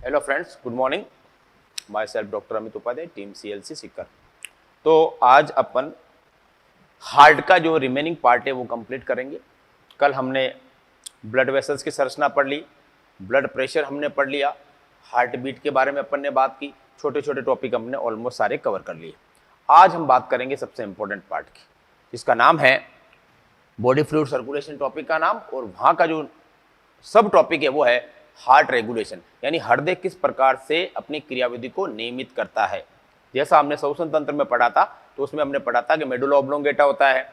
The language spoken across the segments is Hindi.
Hello friends, good morning. Myself doctor Amit Upadhyay, team CLC Sikar. तो आज अपन हार्ट का जो रिमेनिंग पार्ट है वो कंप्लीट करेंगे। कल हमने ब्लड वेसल्स की संरचना पढ़ ली, ब्लड प्रेशर हमने पढ़ लिया, हार्ट बीट के बारे में अपन ने बात की, छोटे छोटे टॉपिक हमने ऑलमोस्ट सारे कवर कर लिए। आज हम बात करेंगे सबसे इंपॉर्टेंट पार्ट की, जिसका नाम है बॉडी फ्लूइड सर्कुलेशन, टॉपिक का नाम। और वहाँ का जो सब टॉपिक है वो है हार्ट रेगुलेशन, यानी हृदय किस प्रकार से अपनी क्रियाविधि को नियमित करता है। जैसा हमने श्वसन तंत्र में पढ़ा था, तो उसमें हमने पढ़ा था कि मेडुला ऑब्लोंगेटा होता है,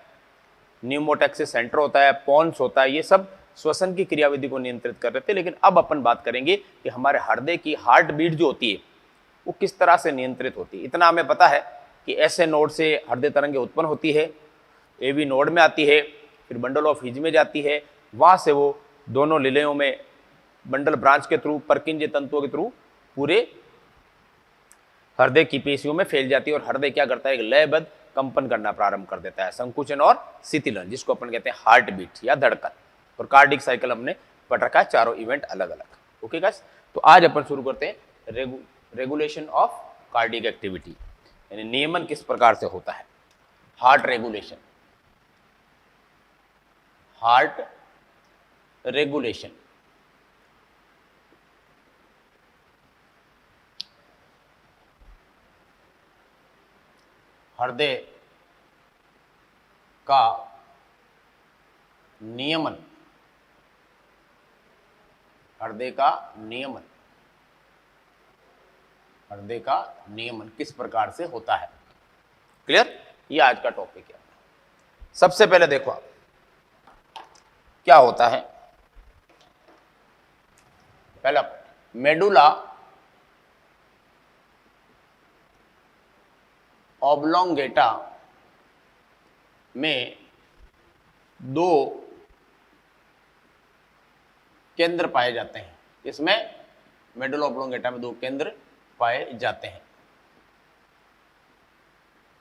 न्यूमोटैक्सिस सेंटर होता है, पोन्स होता है, ये सब श्वसन की क्रियाविधि को नियंत्रित कर रहे थे। लेकिन अब अपन बात करेंगे कि हमारे हृदय की हार्ट बीट जो होती है वो किस तरह से नियंत्रित होती है। इतना हमें पता है कि ऐसे नोड से हृदय तरंगें उत्पन्न होती है, AV नोड में आती है, फिर बंडल ऑफ हिज में जाती है, वहाँ से वो दोनों लिलेयों में बंडल ब्रांच के थ्रू, पर्किंजे तंतुओं के थ्रू पूरे हृदय की पेशियों में फैल जाती है। और हृदय क्या करता है, एक लयबद्ध कंपन करना प्रारंभ कर देता है, संकुचन और शिथिलन, जिसको अपन कहते हैं हार्ट बीट या धड़कन। और कार्डिक साइकिल हमने पढ़ रखा है, चारों इवेंट अलग अलग। ओके गाइस, तो आज अपन शुरू करते हैं रेगुलेशन ऑफ कार्डिक एक्टिविटी, यानी नियमन किस प्रकार से होता है। Heart regulation, heart regulation. हृदय का नियमन, हृदय का नियमन, हृदय का नियमन किस प्रकार से होता है। क्लियर, ये आज का टॉपिक है। सबसे पहले देखो आप क्या होता है। पहला, मेडुला ऑब्लोंगेटा में दो केंद्र पाए जाते हैं। इसमें मेडुला ऑब्लोंगेटा में दो केंद्र पाए जाते हैं।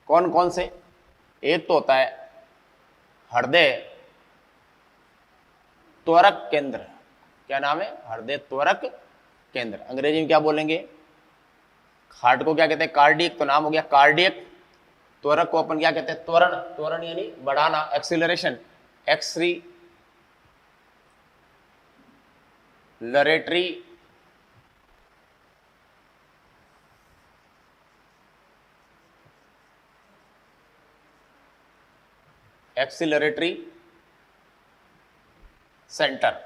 कौन कौन से? एक तो होता है हृदय त्वरक केंद्र। क्या नाम है? हृदय त्वरक केंद्र। अंग्रेजी में क्या बोलेंगे? हार्ट को क्या कहते हैं? कार्डियक। तो नाम हो गया कार्डियक। त्वरक को अपन क्या कहते हैं? त्वरण। त्वरण यानी बढ़ाना, एक्सीलरेशन, एक्सीलरेटरी एक्सीलरेटरी सेंटर,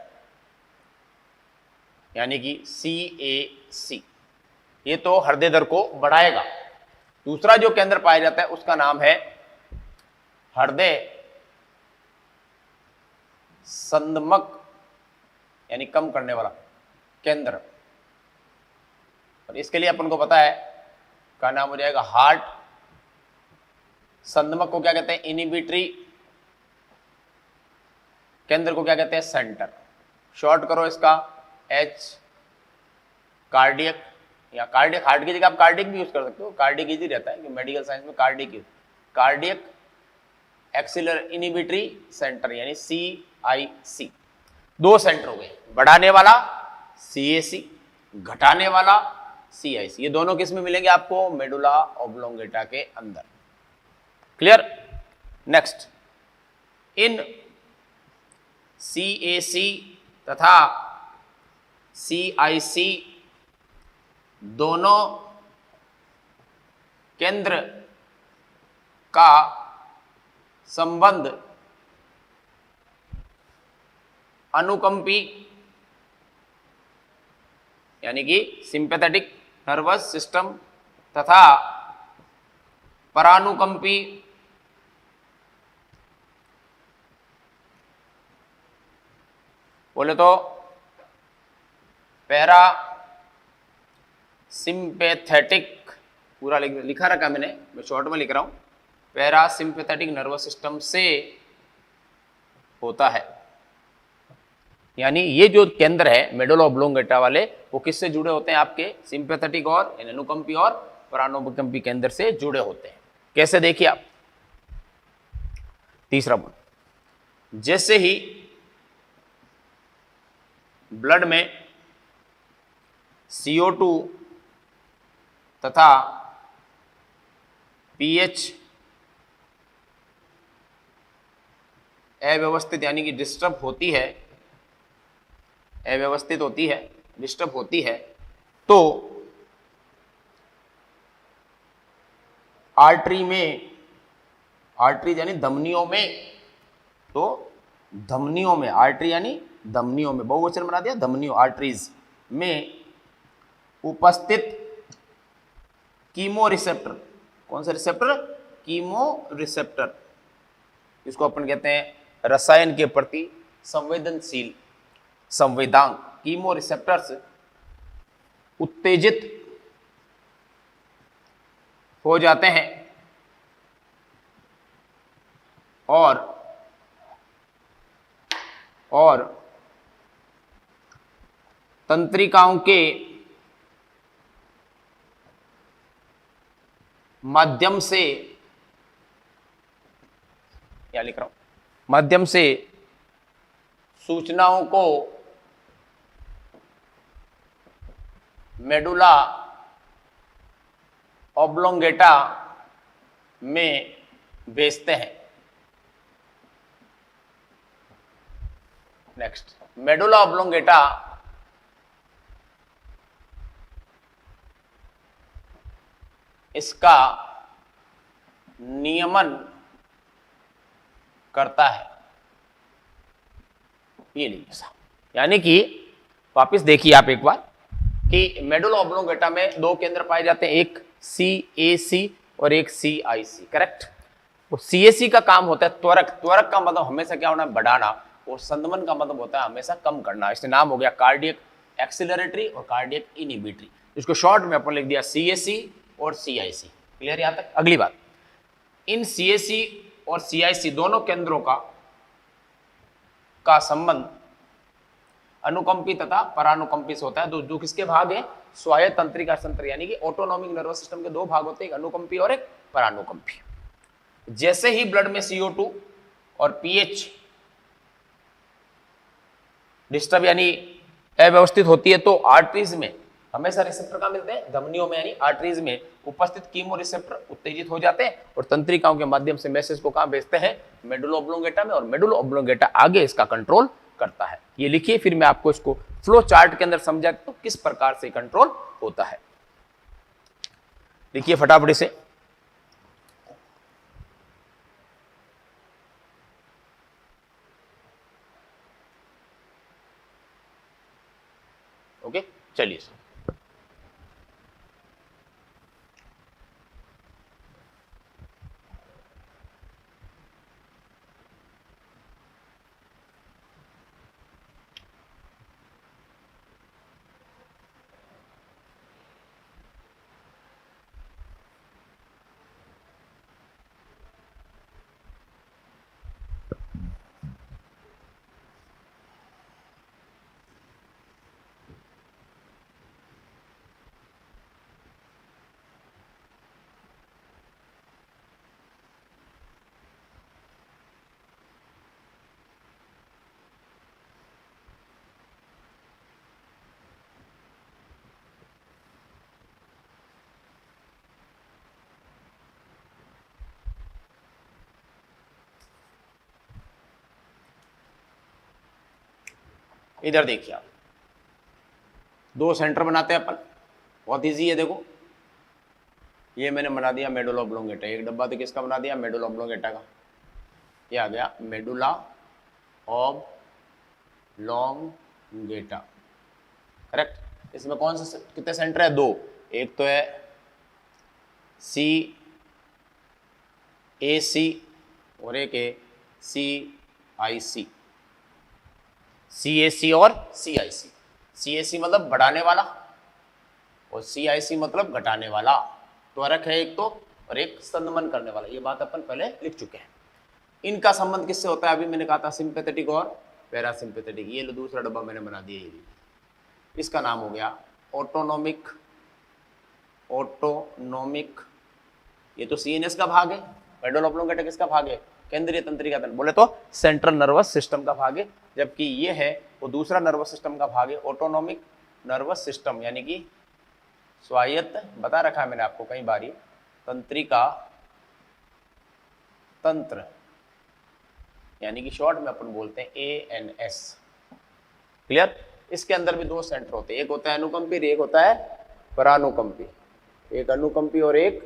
यानी कि CAC। ये तो हृदय दर को बढ़ाएगा। दूसरा जो केंद्र पाया जाता है उसका नाम है हृदय संदमक, यानी कम करने वाला केंद्र। और इसके लिए अपन को पता है का नाम हो जाएगा हार्ट संदमक को क्या कहते हैं? इनिबिटरी केंद्र को क्या कहते हैं? सेंटर। शॉर्ट करो इसका H। कार्डियक या कार्डियक, हार्ट की जगह आप कार्डियक भी यूज कर सकते हो, कार्डियक इजी रहता है कि मेडिकल साइंस में cardiac use. Cardiac एक्सिलर inhibitory centre, यानी CIC। दो सेंटर हो गए, बढ़ाने वाला CAC, घटाने वाला CIC। ये दोनों किस में मिलेंगे आपको? मेडुला ऑब्लोंगेटा के अंदर। क्लियर। नेक्स्ट, इन CAC तथा CIC दोनों केंद्र का संबंध अनुकंपी, यानी कि सिंपैथेटिक नर्वस सिस्टम तथा परानुकंपी बोले तो पैरा सिंपैथेटिक, पूरा लिखा रखा मैंने, मैं शॉर्ट में लिख रहा हूं, पैरा सिंपैथेटिक नर्वस सिस्टम से होता है। यानी ये जो केंद्र है मेडुला ऑब्लोंगेटा वाले, वो किससे जुड़े होते हैं? आपके सिंपैथेटिक और अनुकंपी और परानुकंपी केंद्र से जुड़े होते हैं। कैसे? देखिए आप, तीसरा पॉइंट, जैसे ही ब्लड में CO2 तथा pH अव्यवस्थित यानी कि डिस्टर्ब होती है, अव्यवस्थित होती है, डिस्टर्ब होती है, तो आर्टरी में, आर्टरीज यानी धमनियों में, तो धमनियों में, आर्टरी यानी धमनियों में, बहुवचन बना दिया, धमनियों, आर्टरीज में उपस्थित कीमो रिसेप्टर, कौन सा रिसेप्टर? कीमो रिसेप्टर, इसको अपन कहते हैं रसायन के प्रति संवेदनशील संवेदांग, कीमो रिसेप्टर्स उत्तेजित हो जाते हैं और तंत्रिकाओं के माध्यम से, क्या लिख रहा हूं, माध्यम से सूचनाओं को मेडुला ऑब्लोंगेटा में भेजते हैं। नेक्स्ट, मेडुला ऑब्लोंगेटा इसका नियमन करता है। ये लीजिए साहब, यानी कि वापस देखिए आप एक बार कि मेडुला ऑब्लोंगेटा में दो केंद्र पाए जाते हैं, एक CAC और एक CIC, करेक्ट। तो CAC का काम होता है त्वरक, त्वरक का मतलब हमेशा क्या होना है? बढ़ाना, और संदमन का मतलब होता है हमेशा कम करना। इससे नाम हो गया कार्डियक एक्सिलरेटरी और कार्डियक इनहिबिटरी। इसको शॉर्ट में अपन लिख दिया CAC और CIC। क्लियर यहां तक? अगली बात, इन CAC और CIC दोनों केंद्रों का संबंध अनुकंपी तथा परानुकंपी से होता है। तो जो किसके भाग है? स्वायत्त तंत्रिका तंत्र, यानी कि ऑटोनॉमिक नर्वस सिस्टम के दो भाग होते हैं, एक अनुकंपी और एक परानुकंपी। जैसे ही ब्लड में CO2 और pH डिस्टर्ब यानी अव्यवस्थित होती है, तो आर्टरीज में हमेशा रिसेप्टर कहां मिलते हैं? धमनियों में, यानी आर्टरीज में उपस्थित कीमो रिसेप्टर उत्तेजित हो जाते हैं और तंत्रिकाओं के माध्यम से मैसेज को कहां भेजते हैं? मेडुला ऑब्लोंगेटा में, और मेडुला ऑब्लोंगेटा आगे इसका कंट्रोल करता है। ये लिखिए, फिर मैं आपको इसको फ्लो चार्ट के अंदर समझा तो किस प्रकार से कंट्रोल होता है। लिखिए फटाफट से। ओके, चलिए। इधर देखिए आप, दो सेंटर बनाते हैं अपन, बहुत इजी है। देखो, ये मैंने बना दिया मेडुला ऑब्लोंगेटा, एक डब्बा तो किसका बना दिया? मेडुला ऑब्लोंगेटा का। ये आ गया मेडुला ऑब्लोंगेटा, करेक्ट। इसमें कौन से कितने सेंटर है? दो, एक तो है CAC और एक है CIC। CAC और CIC, CAC मतलब बढ़ाने वाला और CIC मतलब घटाने वाला। त्वरक है एक तो, और एक संदमन करने वाला। ये बात अपन पहले लिख चुके हैं। इनका संबंध किससे होता है? अभी मैंने कहा था सिंपैथेटिक और पैरासिम्पैथेटिक। ये लो दूसरा डब्बा मैंने बना दिया, ये इसका नाम हो गया ऑटोनोमिक। ऑटोनोमिक, ये तो CNS का भाग है। मेडुला ऑब्लोंगेटा किसका भाग है? केंद्रीय तंत्रिका तंत्र, बोले तो सेंट्रल नर्वस सिस्टम का भाग है। जबकि ये है वो दूसरा नर्वस सिस्टम का भाग है, ऑटोनोमिक नर्वस सिस्टम यानी कि स्वायत्त, बता रखा है मैंने आपको कई बार, ये तंत्रिका तंत्र यानी कि शॉर्ट में अपन बोलते हैं ANS। क्लियर? इसके अंदर भी दो सेंटर होते हैं, एक होता है अनुकंपी, एक होता है परानुकंपी। एक अनुकंपी और एक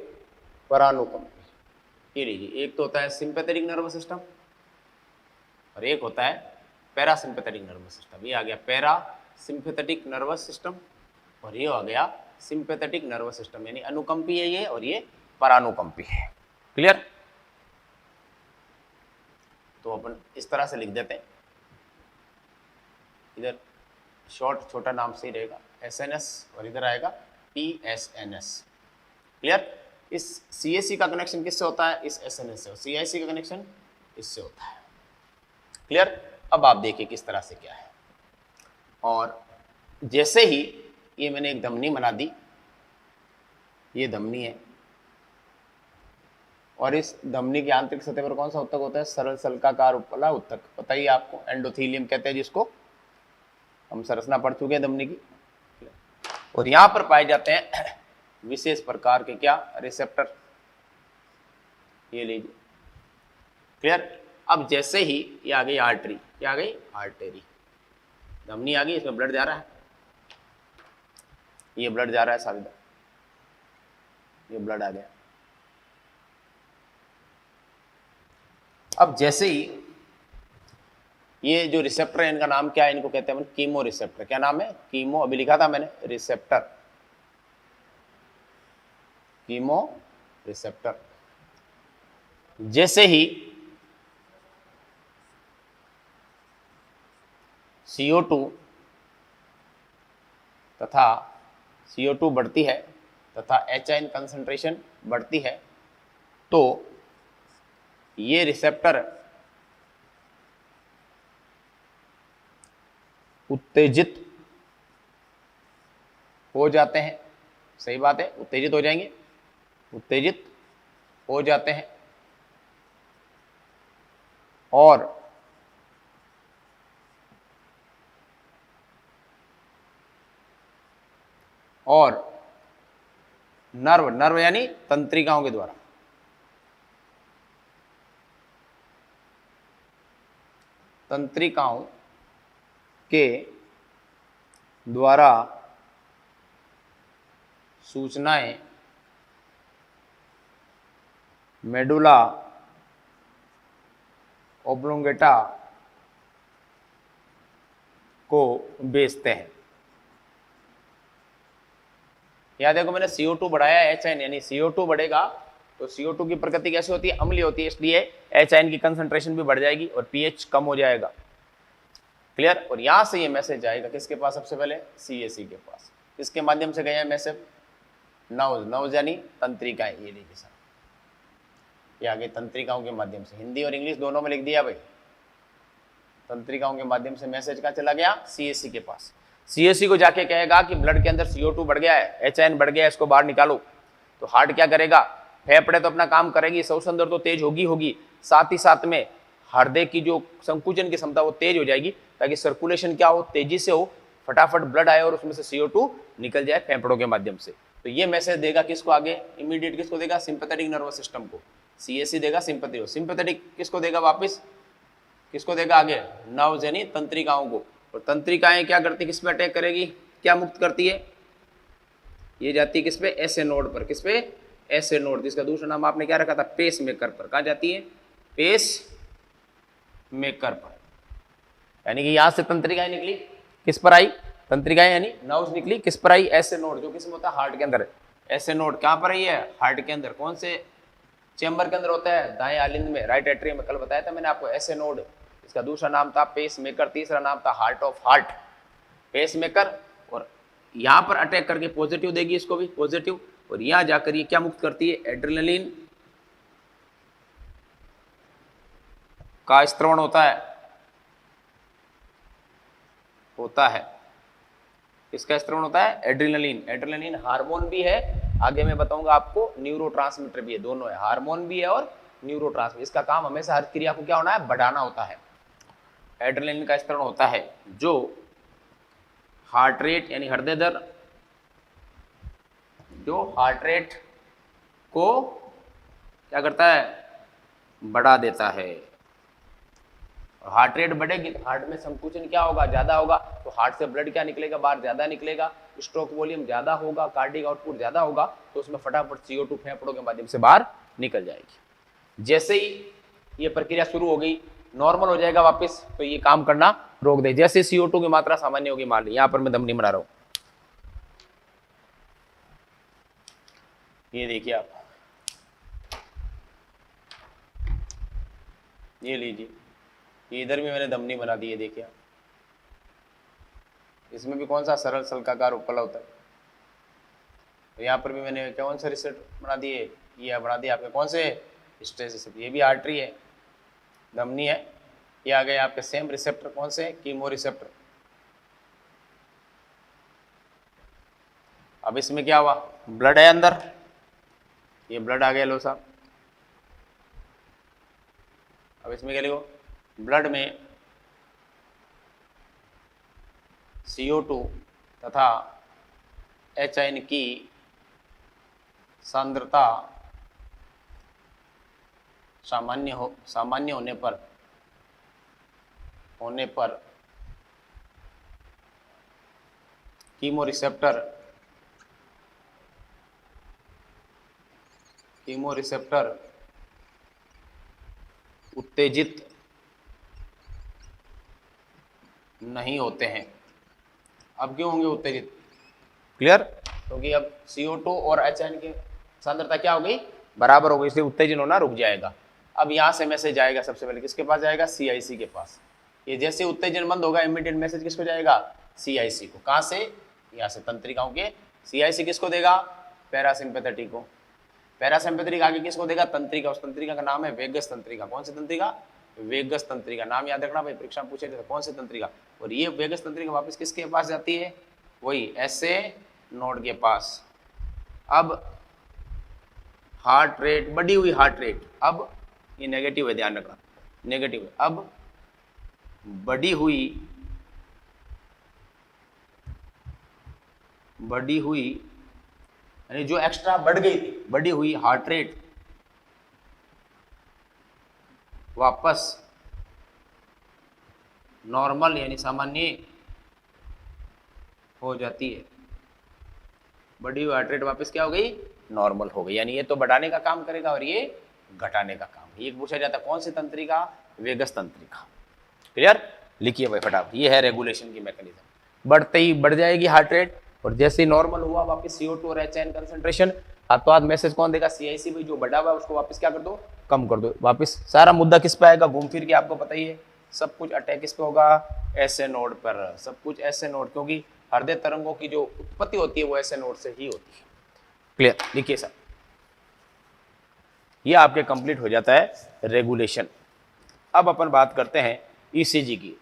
परानुकंपी। ये लीजिए, एक तो होता है सिंपैथेटिक नर्वस सिस्टम और एक होता है पैरासिम्पैथेटिक नर्वस सिस्टम। ये आ गया पैरासिम्पैथेटिक नर्वस सिस्टम और ये आ गया सिंपैथेटिक नर्वस सिस्टम, यानी अनुकंपी है ये और ये परानुकंपी है। क्लियर? तो अपन इस तरह से लिख देते हैं, इधर शॉर्ट छोटा नाम से ही रहेगा SNS और इधर आएगा PSNS। क्लियर? इस CSC का कनेक्शन किससे होता है? इस SNS से। और CIC का कनेक्शन इससे होता है। क्लियर? अब आप देखिए किस तरह से क्या है। और जैसे ही ये मैंने एक धमनी बना दी, ये धमनी है और इस धमनी की आंतरिक सतह पर कौन सा ऊतक होता है? सरल सल्काकार वाला ऊतक। पता ही आपको, एंडोथीलियम कहते हैं जिसको, हम संरचना पढ़ चुके हैं धमनी की। और यहां पर पाए जाते हैं विशेष प्रकार के क्या? रिसेप्टर। ये लीजिए। क्लियर? अब जैसे ही ये आ गई आर्टरी, क्या आ गई? आर्टरी। धमनी आ गई, इसमें ब्लड जा रहा है, ये ब्लड जा रहा है साविदा, ये ब्लड आ गया। अब जैसे ही ये जो रिसेप्टर है, इनका नाम क्या है? इनको कहते हैं कीमो रिसेप्टर। क्या नाम है? कीमो, अभी लिखा था मैंने, रिसेप्टर, कीमो रिसेप्टर। जैसे ही CO2 तथा CO2 बढ़ती है तथा H कंसंट्रेशन बढ़ती है, तो ये रिसेप्टर उत्तेजित हो जाते हैं। सही बात है, उत्तेजित हो जाएंगे, उत्तेजित हो जाते हैं और नर्व यानी तंत्रिकाओं के द्वारा, तंत्रिकाओं के द्वारा सूचनाएं मेडुला ओब्लोंगेटा को भेजते हैं। यहां देखो, मैंने CO2 बढ़ाया, H यानी CO2 बढ़ेगा तो CO2 की प्रकृति कैसी होती है? अम्लीय होती है, इसलिए H की कंसंट्रेशन भी बढ़ जाएगी और pH कम हो जाएगा। क्लियर? और यहां से ये मैसेज आएगा किसके पास? सबसे पहले CAC के पास। किसके माध्यम से गया मैसेज? नर्व्स यानी तंत्रिकाएं। ये देखिए सर, ये आगे तंत्रिकाओं के माध्यम से, हिंदी और इंग्लिश दोनों में लिख दिया भाई। तंत्रिकाओं के माध्यम से मैसेज कहां चला गया? CAC के पास। CAC को जाके कहेगा कि ब्लड के अंदर CO2 बढ़ गया है, H बढ़ गया है, इसको बाहर निकालो। तो हार्ट क्या करेगा? फेफड़े तो अपना काम करेगी, श्वसन तो तेज होगी, साथ ही साथ में हृदय की जो संकुचन की क्षमता वो तेज हो जाएगी, ताकि सर्कुलेशन क्या हो? तेजी से हो, फटाफट ब्लड आए और उसमें से CO2 निकल जाए फेफड़ों के माध्यम से। तो ये मैसेज देगा किसको आगे? इमीडिएट किसको देगा? सिंपैथेटिक नर्वस सिस्टम को। CAC देगा सिंपैथेटिक, सिंपैथेटिक किसको देगा? वापस किसको देगा? आगे नर्व्स यानी तंत्रिकाओं को। और तंत्रिकाएं क्या करती? किस पे अटैक करेगी? क्या मुक्त करती है? ये जाती है किस पे? ऐसे नोड पर। किस पे? ऐसे नोड, जिसका दूसरा नाम आपने क्या रखा था? पेस मेकर पर। कहाँ जाती है? पेस मेकर पर। यानी कि यहां से तंत्रिकाएं निकली, किस पर आई? तंत्रिकाएं यानी नर्व्स निकली, किस पर आई? ऐसे नोड, जो किसमें होता है? हार्ट के अंदर। ऐसे नोड कहां पर आई है? हार्ट के अंदर। कौन से चेंबर के अंदर होता है? दाएं आलिंद में, राइट एट्रियम में। कल बताया था मैंने आपको ऐसे नोड। इसका दूसरा नाम था पेस मेकर, तीसरा नाम था heart of heart. Pacemaker, और यहां पर अटैक करके पॉजिटिव देगी, इसको भी पॉजिटिव। और यहां जाकर ये क्या मुक्त करती है? एड्रेनलिन का स्त्रवण होता है। इसका स्त्रवण होता है एड्रेनलिन। एड्रेनलिन हार्मोन भी है, आगे मैं बताऊंगा आपको, न्यूरोट्रांसमीटर भी है, दोनों है, हार्मोन भी है और न्यूरोट्रांसमीटर। इसका काम हमेशा हर क्रिया को क्या होना है? बढ़ाना होता है। एड्रेनलिन का स्त्रवण होता है जो हार्ट रेट यानी हृदय दर, जो हार्ट रेट को क्या करता है, बढ़ा देता है। हार्ट रेट बढ़ेगी तो हार्ट में संकुचन क्या होगा, ज्यादा होगा, तो हार्ट से ब्लड क्या निकलेगा, बाहर ज्यादा निकलेगा, स्ट्रोक वॉल्यूम ज्यादा होगा, कार्डियक आउटपुट ज्यादा होगा, तो उसमें फटाफट CO2 फेफड़ों के माध्यम से बाहर निकल जाएगी। जैसे ही ये प्रक्रिया शुरू हो गई, नॉर्मल हो जाएगा वापस, तो ये काम करना रोक दे। जैसे CO2 की मात्रा सामान्य होगी, मान ली यहां पर मैं धमनी बना रहा हूं, ये देखिए आप, ये लीजिए, ये इधर भी मैंने धमनी बना दी है, देखिए आप, इसमें भी कौन सा सरल सल्काकार उपला होता है, तो यहाँ पर भी मैंने कौन सा रिसेप्टर बना दिए, ये बना दिया आपके कौन से स्ट्रेस रिसेप्टर, ये भी आर्टरी है, धमनी है, ये आ गए आपके सेम रिसेप्टर, कौन से, कीमो रिसेप्टर। अब इसमें क्या हुआ, ब्लड है अंदर, ये ब्लड आ गया, लो साहब, अब इसमें क्या लिखो, ब्लड में CO2 तथा HN की सांद्रता सामान्य होने पर कीमो रिसेप्टर उत्तेजित नहीं होते हैं। अब क्यों होंगे उत्तेजित, क्लियर, क्योंकि अब CO2 और HN की सांद्रता क्या हो गई, बराबर हो गई, इसलिए उत्तेजन होना रुक जाएगा। अब यहाँ से मैसेज जाएगा, सबसे पहले किसके पास जाएगा, CIC के पास। ये जैसे उत्तेजन बंद होगा, इमीडिएट मैसेज किसको जाएगा, CIC को। कहाँ से, यहाँ से, तंत्रिकाओं के। CIC किसको देगा, पैरासिम्पैथेटिक को। पैरासिम्पैथेटिक आगे किसको देगा, तंत्रिका। उस तंत्रिका का नाम है वेगस तंत्रिका। कौन सी तंत्रिका, वेगस तंत्रिका। नाम याद रखना भाई, परीक्षा पूछे थे कौन सी तंत्रिका। और ये वेगस तंत्रिका वापस किसके पास जाती है, वही SA नोड के पास। अब हार्ट रेट, बढ़ी हुई हार्ट रेट, अब ये नेगेटिव है, ध्यान रखना, नेगेटिव है। अब बढ़ी हुई यानी जो एक्स्ट्रा बढ़ गई थी, बढ़ी हुई हार्ट रेट वापस नॉर्मल यानी सामान्य हो जाती है। बढ़ी हुई हार्ट रेट वापस क्या हो गई, नॉर्मल हो गई। यानी ये तो बढ़ाने का काम करेगा और ये घटाने का काम। ये पूछा जाता है कौन सी तंत्रिका, वेगस तंत्रिका। क्लियर, लिखिए भाई फटाफट। ये है रेगुलेशन की मैकेनिज्म। बढ़ते ही बढ़ जाएगी हार्ट रेट, और जैसे ही नॉर्मल हुआ वापस CO2 और HN कंसंट्रेशन, हाथों हाथ मैसेज कौन देगा, CIC भाई, जो बढ़ा हुआ है उसको वापस क्या कर दो, कम कर दो। वापस सारा मुद्दा किस पे आएगा, घूम फिर के, आपको पता ही है, सब कुछ अटैक किस पे होगा, SA नोड पर। सब कुछ SA नोड, क्योंकि हृदय तरंगों की जो उत्पत्ति होती है वो SA नोड से ही होती है। क्लियर, लिखिए सर। ये आपके कंप्लीट हो जाता है रेगुलेशन। अब अपन बात करते हैं ECG की।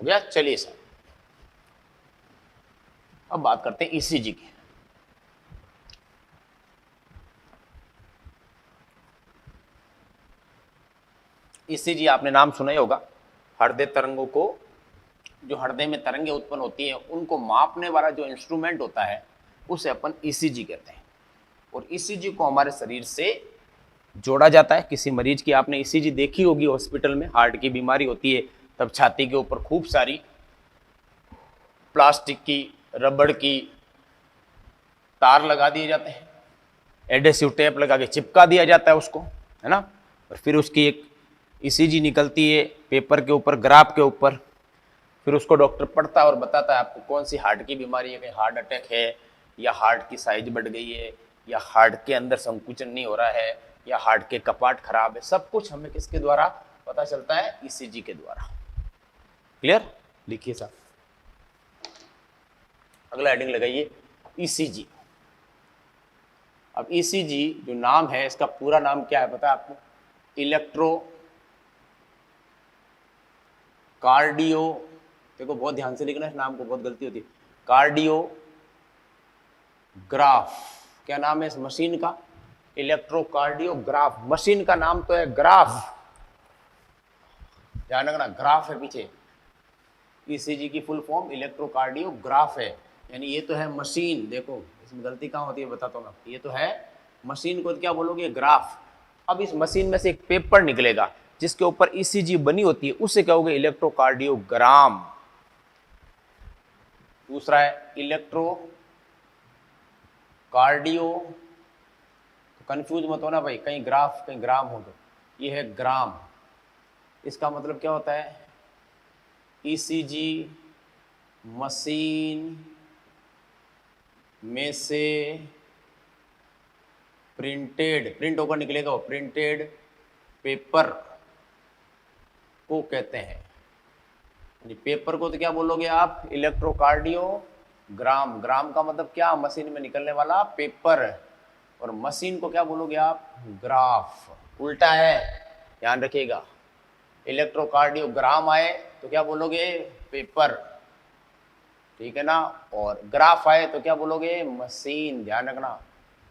हो गया, चलिए सर अब बात करते हैं ECG की। ECG आपने नाम सुना ही होगा। हृदय तरंगों को, जो हृदय में तरंगें उत्पन्न होती हैं उनको मापने वाला जो इंस्ट्रूमेंट होता है उसे अपन ECG कहते हैं। और ECG को हमारे शरीर से जोड़ा जाता है। किसी मरीज की आपने ECG देखी होगी हॉस्पिटल में, हार्ट की बीमारी होती है तब छाती के ऊपर खूब सारी प्लास्टिक की, रबड़ की तार लगा दिए जाते हैं, एडेसिव टेप लगा के चिपका दिया जाता है उसको, है ना। और फिर उसकी एक ECG निकलती है पेपर के ऊपर, ग्राफ के ऊपर। फिर उसको डॉक्टर पढ़ता है और बताता है आपको कौन सी हार्ट की बीमारी है, कहीं हार्ट अटैक है, या हार्ट की साइज बढ़ गई है, या हार्ट के अंदर संकुचन नहीं हो रहा है, या हार्ट के कपाट खराब है। सब कुछ हमें किसके द्वारा पता चलता है, ECG के द्वारा। क्लियर, लिखिए साहब। अगला हेडिंग लगाइए ईसीजी। अब ईसीजी जो नाम है इसका पूरा नाम क्या है पता है आपको? इलेक्ट्रो कार्डियो, देखो बहुत ध्यान से लिखना, इस नाम को बहुत गलती होती है, कार्डियोग्राफ। क्या नाम है इस मशीन का? इलेक्ट्रोकार्डियोग्राफ। मशीन का नाम तो है ग्राफ, ध्यान रखना ग्राफ है पीछे। ईसीजी की फुल फॉर्म इलेक्ट्रोकार्डियोग्राफ है, यानी ये तो है मशीन। देखो इसमें गलती कहाँ होती है बताता हूँ मैं, ये तो है मशीन को क्या बोलोगे? ग्राफ। अब इस मशीन में से एक पेपर निकलेगा जिसके ऊपर ईसीजी बनी होती है, उसे कहोगे इलेक्ट्रोकार्डियोग्राम। दूसरा है इलेक्ट्रो कार्डियो, कंफ्यूज मत होना भाई, कहीं ग्राफ कहीं ग्राम हो, तो ये है ग्राम। इसका मतलब क्या होता है? ईसीजी मशीन में से प्रिंट होकर निकलेगा, वो प्रिंटेड पेपर को कहते हैं। पेपर को तो क्या बोलोगे आप? इलेक्ट्रोकार्डियोग्राम। ग्राम का मतलब क्या? मशीन में निकलने वाला पेपर। और मशीन को क्या बोलोगे आप? ग्राफ। उल्टा है, ध्यान रखिएगा। इलेक्ट्रोकार्डियोग्राम आए तो क्या बोलोगे? पेपर, ठीक है ना। और ग्राफ आए तो क्या बोलोगे? मशीन। ध्यान रखना,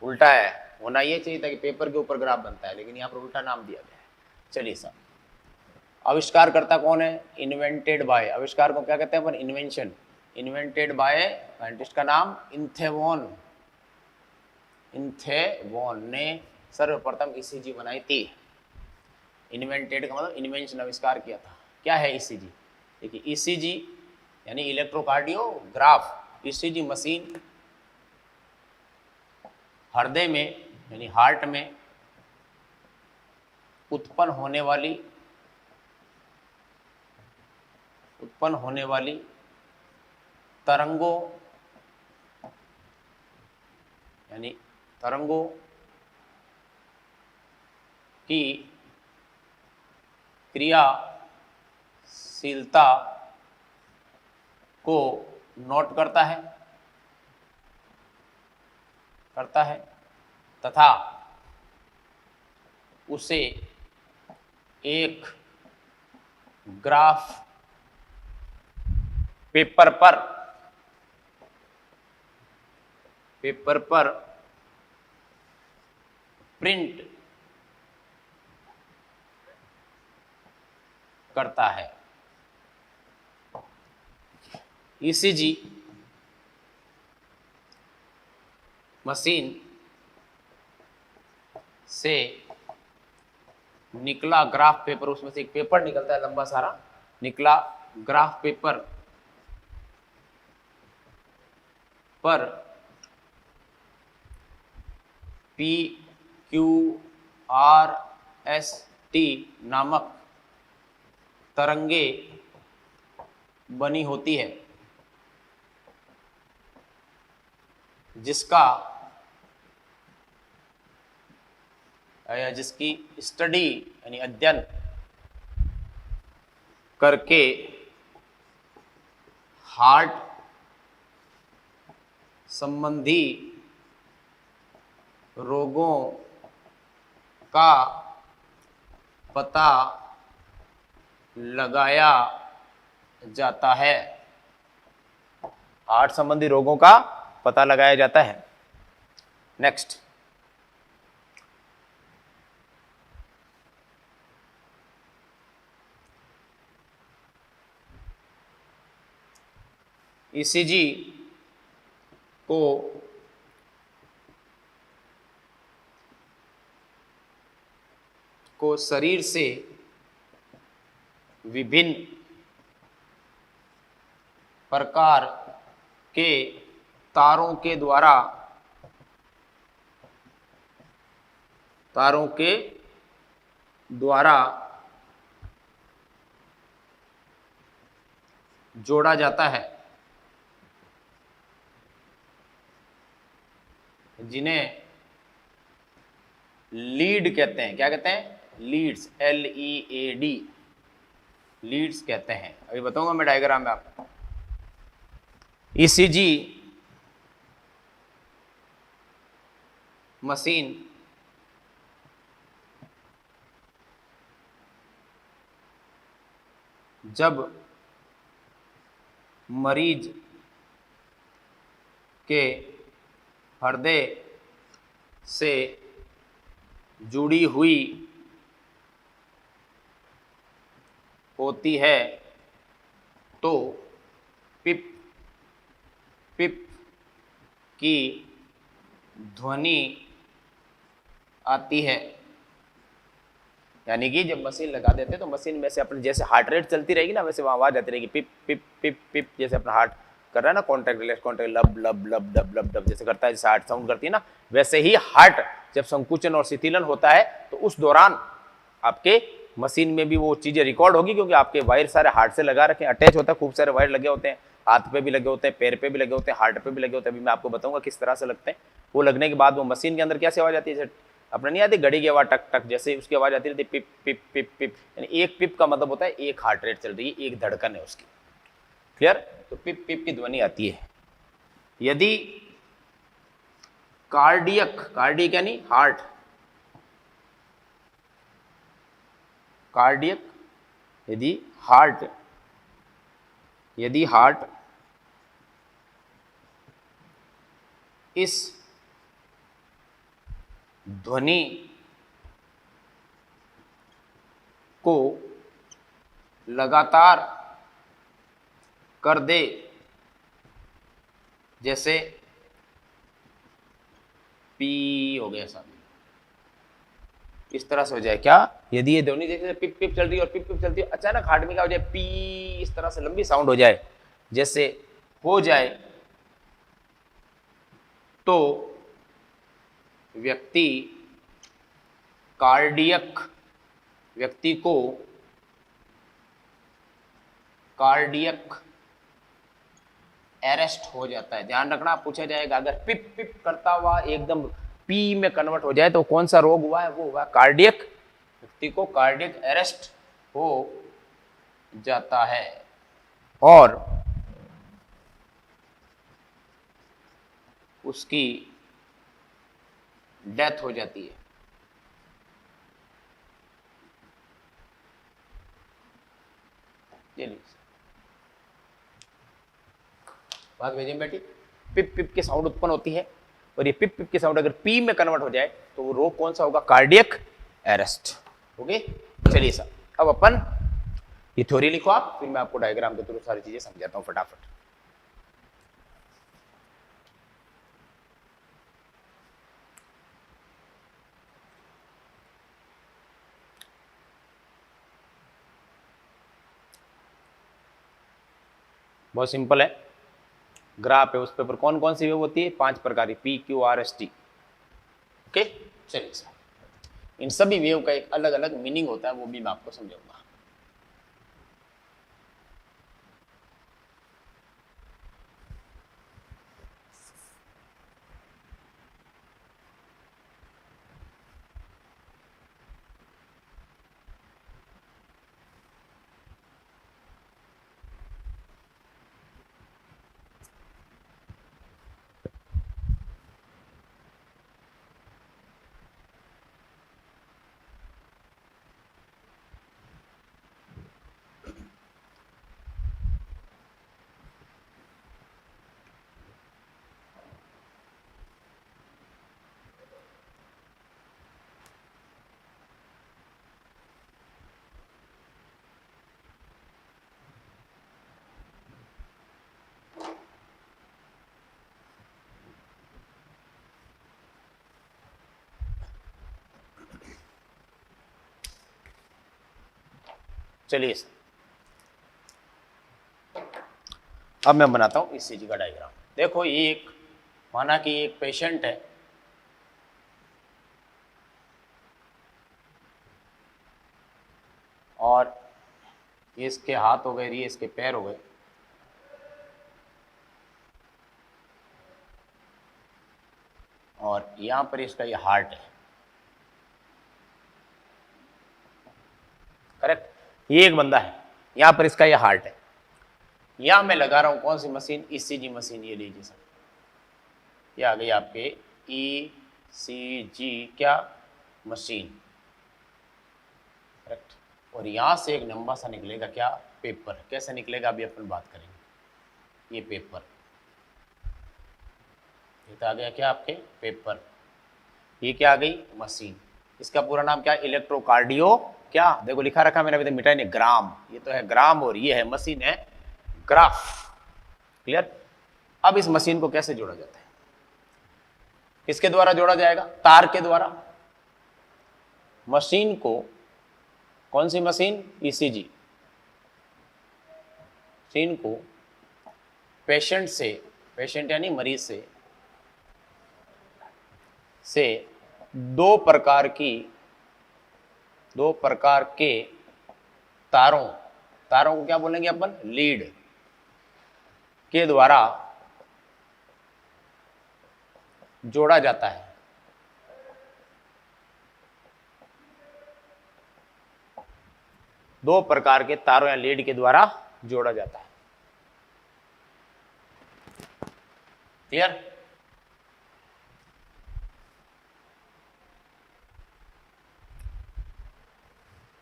उल्टा है। होना ये चाहिए था कि पेपर के ऊपर ग्राफ बनता है, लेकिन यहाँ पर उल्टा नाम दिया गया है। चलिए साहब, आविष्कारकर्ता कौन है? Invented by. आविष्कार को क्या कहते हैं अपन? इन्वेंशन। इन्वेंटेड बाय, साइंटिस्ट का नाम इन्थेवॉन। इन्थेवॉन ने सर्वप्रथम ईसीजी बनाई थी। इन्वेंटेड का मतलब इन्वेंशन, आविष्कार किया था। क्या है ईसीजी? देखिए ईसीजी यानी इलेक्ट्रोकार्डियोग्राफ। ईसीजी मशीन हृदय में यानी हार्ट में उत्पन्न होने वाली तरंगों की क्रियाशीलता को नोट करता है तथा उसे एक ग्राफ पेपर पर प्रिंट करता है। ईसीजी मशीन से निकला ग्राफ पेपर, उसमें से एक पेपर निकलता है लंबा सारा, निकला ग्राफ पेपर पर PQRST नामक तरंगे बनी होती है, जिसकी स्टडी यानी अध्ययन करके हार्ट संबंधी रोगों का पता लगाया जाता है। हार्ट संबंधी रोगों का पता लगाया जाता है। नेक्स्ट, ईसीजी को शरीर से विभिन्न प्रकार के तारों के द्वारा जोड़ा जाता है, जिन्हें लीड कहते हैं। क्या कहते हैं? लीड्स, LEAD, लीड्स कहते हैं। अभी बताऊंगा मैं डायग्राम में आपको। ईसीजी मशीन जब मरीज के हृदय से जुड़ी हुई होती है तो पिप पिप की ध्वनि आती है। यानी कि जब मशीन लगा देते हैं तो मशीन में से अपने जैसे हार्ट रेट चलती रहेगी ना, वैसे वहाँ आवाज आती रहेगी पिप पिप पिप पिप, जैसे अपना हार्ट कर रहा है ना, कॉन्ट्रैक्ट रिलैक्स कॉन्ट्रैक्ट, लब लब लब डब लब डब जैसे करता है, जैसे हार्ट साउंड करती है ना, वैसे ही हार्ट जब संकुचन और शिथिलन होता है तो उस दौरान आपके मशीन में भी वो चीजें रिकॉर्ड होगी, क्योंकि आपके वायर सारे हार्ट से लगा रखे हैं, अटैच होता है, खूब सारे वायर लगे होते हैं, हाथ पे भी लगे होते हैं, पैर पे भी लगे होते हैं, हार्ट पे भी लगे होते हैं। अभी मैं आपको बताऊंगा किस तरह से लगते हैं। वो लगने के बाद वो मशीन के अंदर कैसे आवाज आती है, जैसे अपने नहीं आती घड़ी की आवाज टक टक, जैसे उसकी आवाज आती रहती है पिप पिप पिप पिप, यानी एक पिप का मतलब होता है एक हार्ट रेट चल रही है, एक धड़कन है उसकी। क्लियर? तो पिप पिप की ध्वनि आती है। यदि कार्डियक यानी हार्ट, कार्डियक यदि हार्ट इस ध्वनि को लगातार कर दे, जैसे पी हो गया साहब, इस तरह से हो जाए क्या, यदि ये ध्वनि जैसे पिप पिप चल रही है और पिप पिप चलती है, अचानक हार्ट में क्या हो जाए, पी, इस तरह से लंबी साउंड हो जाए, जैसे हो जाए, तो व्यक्ति को कार्डियक अरेस्ट हो जाता है। ध्यान रखना, पूछा जाएगा अगर पिप पिप करता हुआ एकदम पी में कन्वर्ट हो जाए तो कौन सा रोग हुआ है, वो हुआ कार्डियक, व्यक्ति को कार्डियक अरेस्ट हो जाता है और उसकी डेथ हो जाती है। बात भेजिए बेटी, पिप पिप की साउंड उत्पन्न होती है और ये पिप पिप की साउंड अगर पी में कन्वर्ट हो जाए तो वो रोग कौन सा होगा, कार्डियक अरेस्ट। ओके, चलिए सर, अब अपन ये थ्योरी लिखो आप, फिर मैं आपको डायग्राम के थ्रू सारी चीजें समझाता हूं फटाफट। बहुत सिंपल है, ग्राफ है, उस पे पर कौन कौन सी वेव होती है, 5 प्रकार की, P Q R S T. Okay, चलिए सर, इन सभी वेव का एक अलग अलग मीनिंग होता है, वो भी मैं आपको समझाऊंगा। चलिए सर, अब मैं बनाता हूं ईसीजी का डायग्राम। देखो, ये एक, माना कि एक पेशेंट है, और ये इसके हाथ हो गए, ये इसके पैर हो गए, और यहां पर इसका ये हार्ट है। करेक्ट, ये एक बंदा है, यहां पर इसका ये हार्ट है, यहां मैं लगा रहा हूं कौन सी मशीन, ईसीजी मशीन। ये लीजिए सर, ये आ गई आपके CG क्या, मशीन, करेक्ट। और यहाँ से एक लंबा सा निकलेगा क्या, पेपर। कैसे निकलेगा अभी अपन बात करेंगे। ये पेपर, ये तो आ गया क्या आपके पेपर, ये क्या आ गई मशीन। इसका पूरा नाम क्या, इलेक्ट्रोकार्डियो क्या, देखो लिखा रखा मैंने अभी तक मिटाई नहीं, ग्राम। ये तो है ग्राम और ये है मशीन है ग्राफ। क्लियर। अब इस मशीन को कैसे जोड़ा जाता है, किसके द्वारा जोड़ा जाएगा, तार के द्वारा। मशीन को, कौन सी मशीन, ईसीजी। मशीन को पेशेंट से, पेशेंट यानी मरीज से दो प्रकार के तारों, तारों को क्या बोलेंगे अपन, लीड के द्वारा जोड़ा जाता है। दो प्रकार के तारों या लीड के द्वारा जोड़ा जाता है। क्लियर।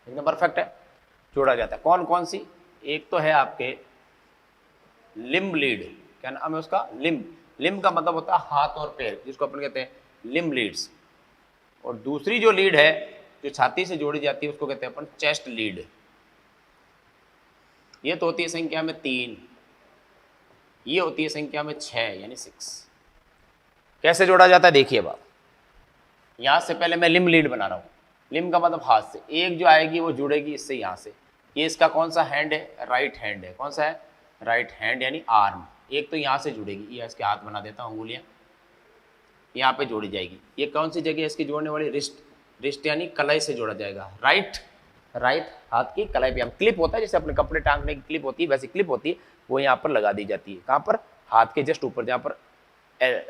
एकदम परफेक्ट है, जोड़ा जाता है। कौन कौन सी, एक तो है आपके लिम्ब लीड, क्या नाम है उसका, लिम्ब। लिम्ब का मतलब होता है हाथ और पैर, जिसको अपन कहते हैं लिम्ब लीड्स। और दूसरी जो लीड है जो छाती से जोड़ी जाती है उसको कहते हैं अपन चेस्ट लीड। ये तो होती है संख्या में 3, ये होती है संख्या में 6 यानी 6। कैसे जोड़ा जाता है देखिए बात। यहां से पहले मैं लिम्ब लीड बना रहा हूं। लिम्ब का मतलब हाथ से, एक जो आएगी वो जुड़ेगी इससे यहां से। ये इसका कौन सा हैंड है, राइट हैंड है। कौन सा है, राइट हैंड यानी आर्म। एक तो यहां से जुड़ेगी, ये इसके हाथ बना देता हूं, अंगुलियां यहाँ पे जोड़ी जाएगी। ये कौन सी जगह है इसकी जोड़ने वाली, रिस्ट। रिस्ट यानी कलाई से जोड़ा जाएगा, राइट, राइट हाथ की कलाई पे। क्लिप होता है जैसे अपने कपड़े टांगने की क्लिप होती है, वैसी क्लिप होती है, वो यहाँ पर लगा दी जाती है। कहाँ पर, हाथ के जस्ट ऊपर, जहाँ पर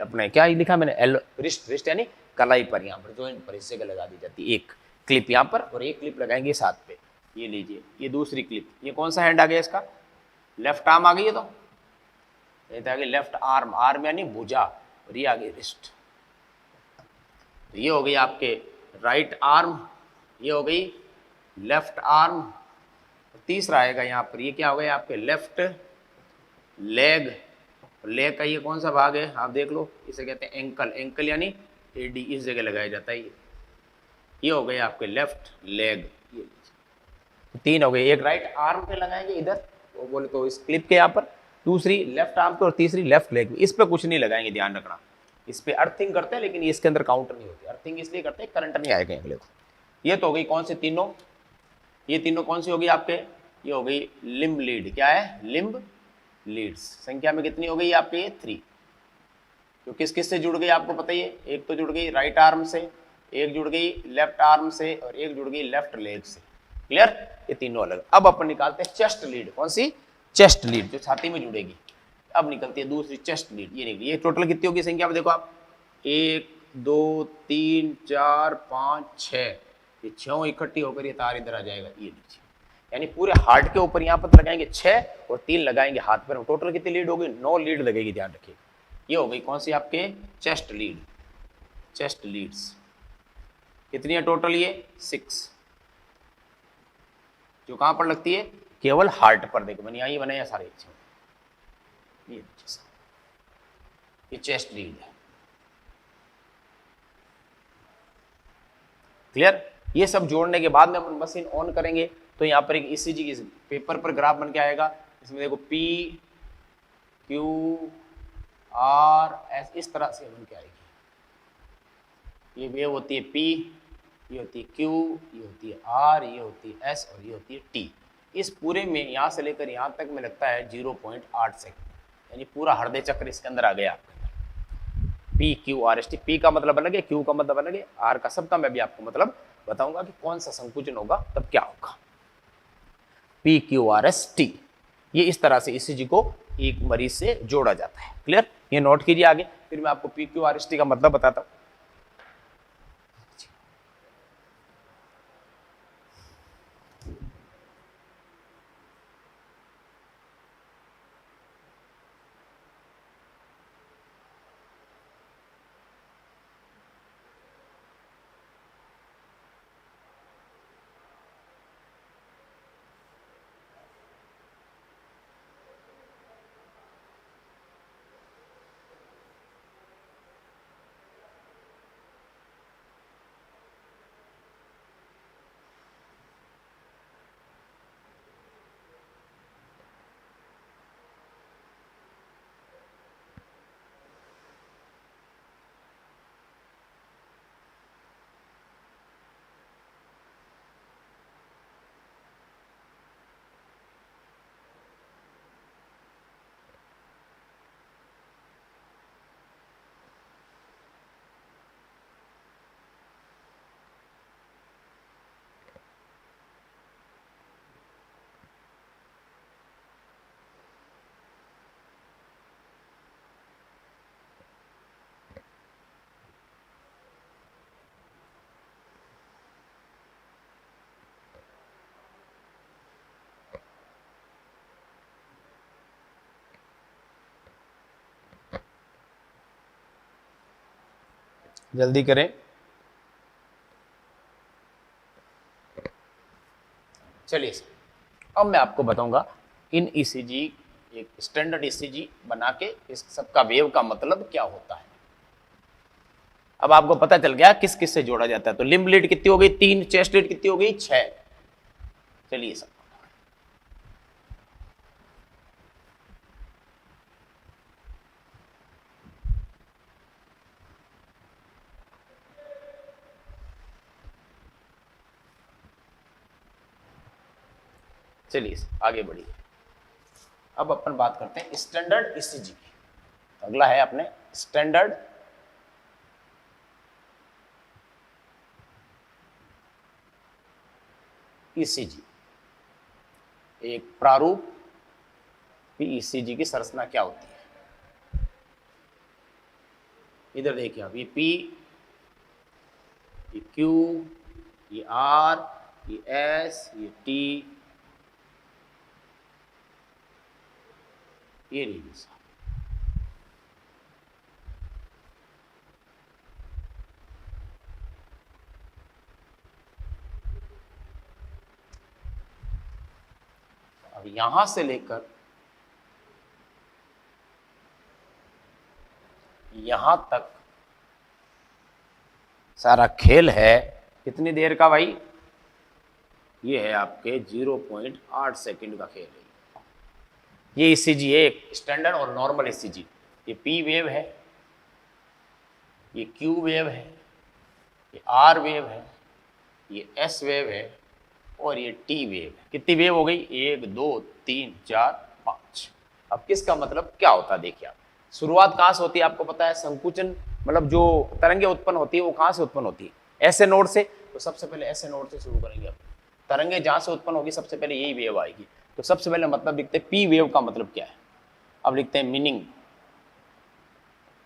अपने क्या लिखा मैंने, एल, रिस्ट। रिस्ट यानी कलाई पर, यहाँ पर जॉइंट पर हिस्से का लगा दी जाती है एक क्लिप यहाँ पर, और एक क्लिप लगाएंगे इस हाथ पे। ये लीजिए, ये दूसरी क्लिप। ये कौन सा हैंड आ गया इसका, लेफ्ट आर्म आ गई है। तो ये तो आ गई लेफ्ट आर्म, आर्म यानी भुजा, और ये आ गई रिस्ट। तो ये हो गई आपके राइट आर्म, ये हो गई लेफ्ट आर्म। तीसरा आएगा यहाँ पर, ये क्या हो गया आपके लेफ्ट लेग। लेग का ये कौन सा भाग है आप देख लो, इसे कहते हैं एंकल। एंकल यानी एडी, इस जगह लगाया जाता है। ये हो गए आपके लेफ्ट लेग। ये 3 हो गए, एक राइट आर्म पे लगाएंगे इधर, वो बोले तो इस क्लिप के यहाँ पर, दूसरी लेफ्ट आर्म पे, और तीसरी लेफ्ट लेग में। इस पे कुछ नहीं लगाएंगे, ध्यान रखना। इस पे अर्थिंग करते हैं लेकिन इसके अंदर काउंटर नहीं होती। अर्थिंग इसलिए करते हैं करंट नहीं आएगा अगले को। ये तो हो गई कौन सी तीनों, ये तीनों कौन सी होगी आपके, ये हो गई लिम्ब लीड। क्या है, लिम्ब लीड्स। संख्या में कितनी हो गई आपके, 3। तो किस किस से जुड़ गई आपको पता ही है। एक तो जुड़ गई राइट आर्म से, एक जुड़ गई लेफ्ट आर्म से, और एक जुड़ गई लेफ्ट लेग से। क्लियर, ये तीनों अलग। अब अपन निकालते हैं चेस्ट लीड। कौन सी, चेस्ट लीड, जो छाती में जुड़ेगी। अब निकलती है दूसरी चेस्ट लीड, ये निकली। ये टोटल कितनी होगी संख्या में देखो आप, 1 2 3 4 5 6। ये 6 इकट्ठी होकर ये तार इधर आ जाएगा, ये नीचे। यानी पूरे हार्ट के ऊपर यहाँ पर लगाएंगे 6 और 3 लगाएंगे हाथ पर। टोटल कितनी लीड होगी, 9 लीड लगेगी, ध्यान रखिएगा। ये हो गई कौन सी आपके, चेस्ट लीड। चेस्ट लीड्स कितनी है टोटल, ये 6। जो कहां पर लगती है, केवल हार्ट पर। देखो मैंने यही बनाया सारे, ये चेस्ट लीड है। क्लियर। ये सब जोड़ने के बाद में अपन मशीन ऑन करेंगे तो यहाँ पर एक ईसीजी की पेपर पर ग्राफ बन के आएगा। इसमें देखो P Q R S इस तरह से बन के आएगी। ये वेव होती है P, ये होती है Q, ये होती है R, ये होती है S और ये होती है T। इस पूरे में यहाँ से लेकर यहाँ तक में लगता है 0.8 सेकंड, यानी पूरा हृदय चक्र इसके अंदर आ गया आपके अंदर। P Q R S T, P का मतलब अलग है, Q का मतलब अलग है, R का सबका मैं भी आपको मतलब बताऊंगा कि कौन सा संकुचन होगा तब क्या होगा। P Q R S T, ये इस तरह से ईसीजी को एक मरीज से जोड़ा जाता है। क्लियर, ये नोट कीजिए आगे, फिर मैं आपको P Q R S T का मतलब बताता हूं। जल्दी करें। चलिए सर, अब मैं आपको बताऊंगा इन ईसीजी, एक स्टैंडर्ड ईसीजी बना के इस सबका वेव का मतलब क्या होता है। अब आपको पता चल गया किस किस से जोड़ा जाता है। तो लिम्ब लीड कितनी हो गई? 3। चेस्ट लीड कितनी हो गई? 6। चलिए सर, चलिए आगे बढ़िए। अब अपन बात करते हैं स्टैंडर्ड ईसीजी की। अगला है अपने स्टैंडर्ड ईसीजी। एक प्रारूप ईसीजी की संरचना क्या होती है? इधर देखिए आप, ये पी, ये क्यू, ये आर, ये एस, ये टी, ये रीडियस। अब यहां से लेकर यहां तक सारा खेल है कितनी देर का भाई? ये है आपके 0.8 सेकंड का खेल है। ये ईसीजी है, एक स्टैंडर्ड और नॉर्मल ईसीजी। ये पी वेव है, ये क्यू वेव है, ये आर वेव है, ये एस वेव है और ये टी वेव है। कितनी वेव हो गई? 1 2 3 4 5। अब किसका मतलब क्या होता है देखिए आप। शुरुआत कहां से होती है आपको पता है? संकुचन, मतलब जो तरंगे उत्पन्न होती है वो कहां से उत्पन्न होती है? ऐसे नोड से। तो सबसे पहले ऐसे नोड से शुरू करेंगे आप। तरंगे जहां से उत्पन्न होगी सबसे पहले यही वेव आएगी। तो सबसे पहले मतलब लिखते हैं पी वेव का मतलब क्या है। अब लिखते हैं मीनिंग।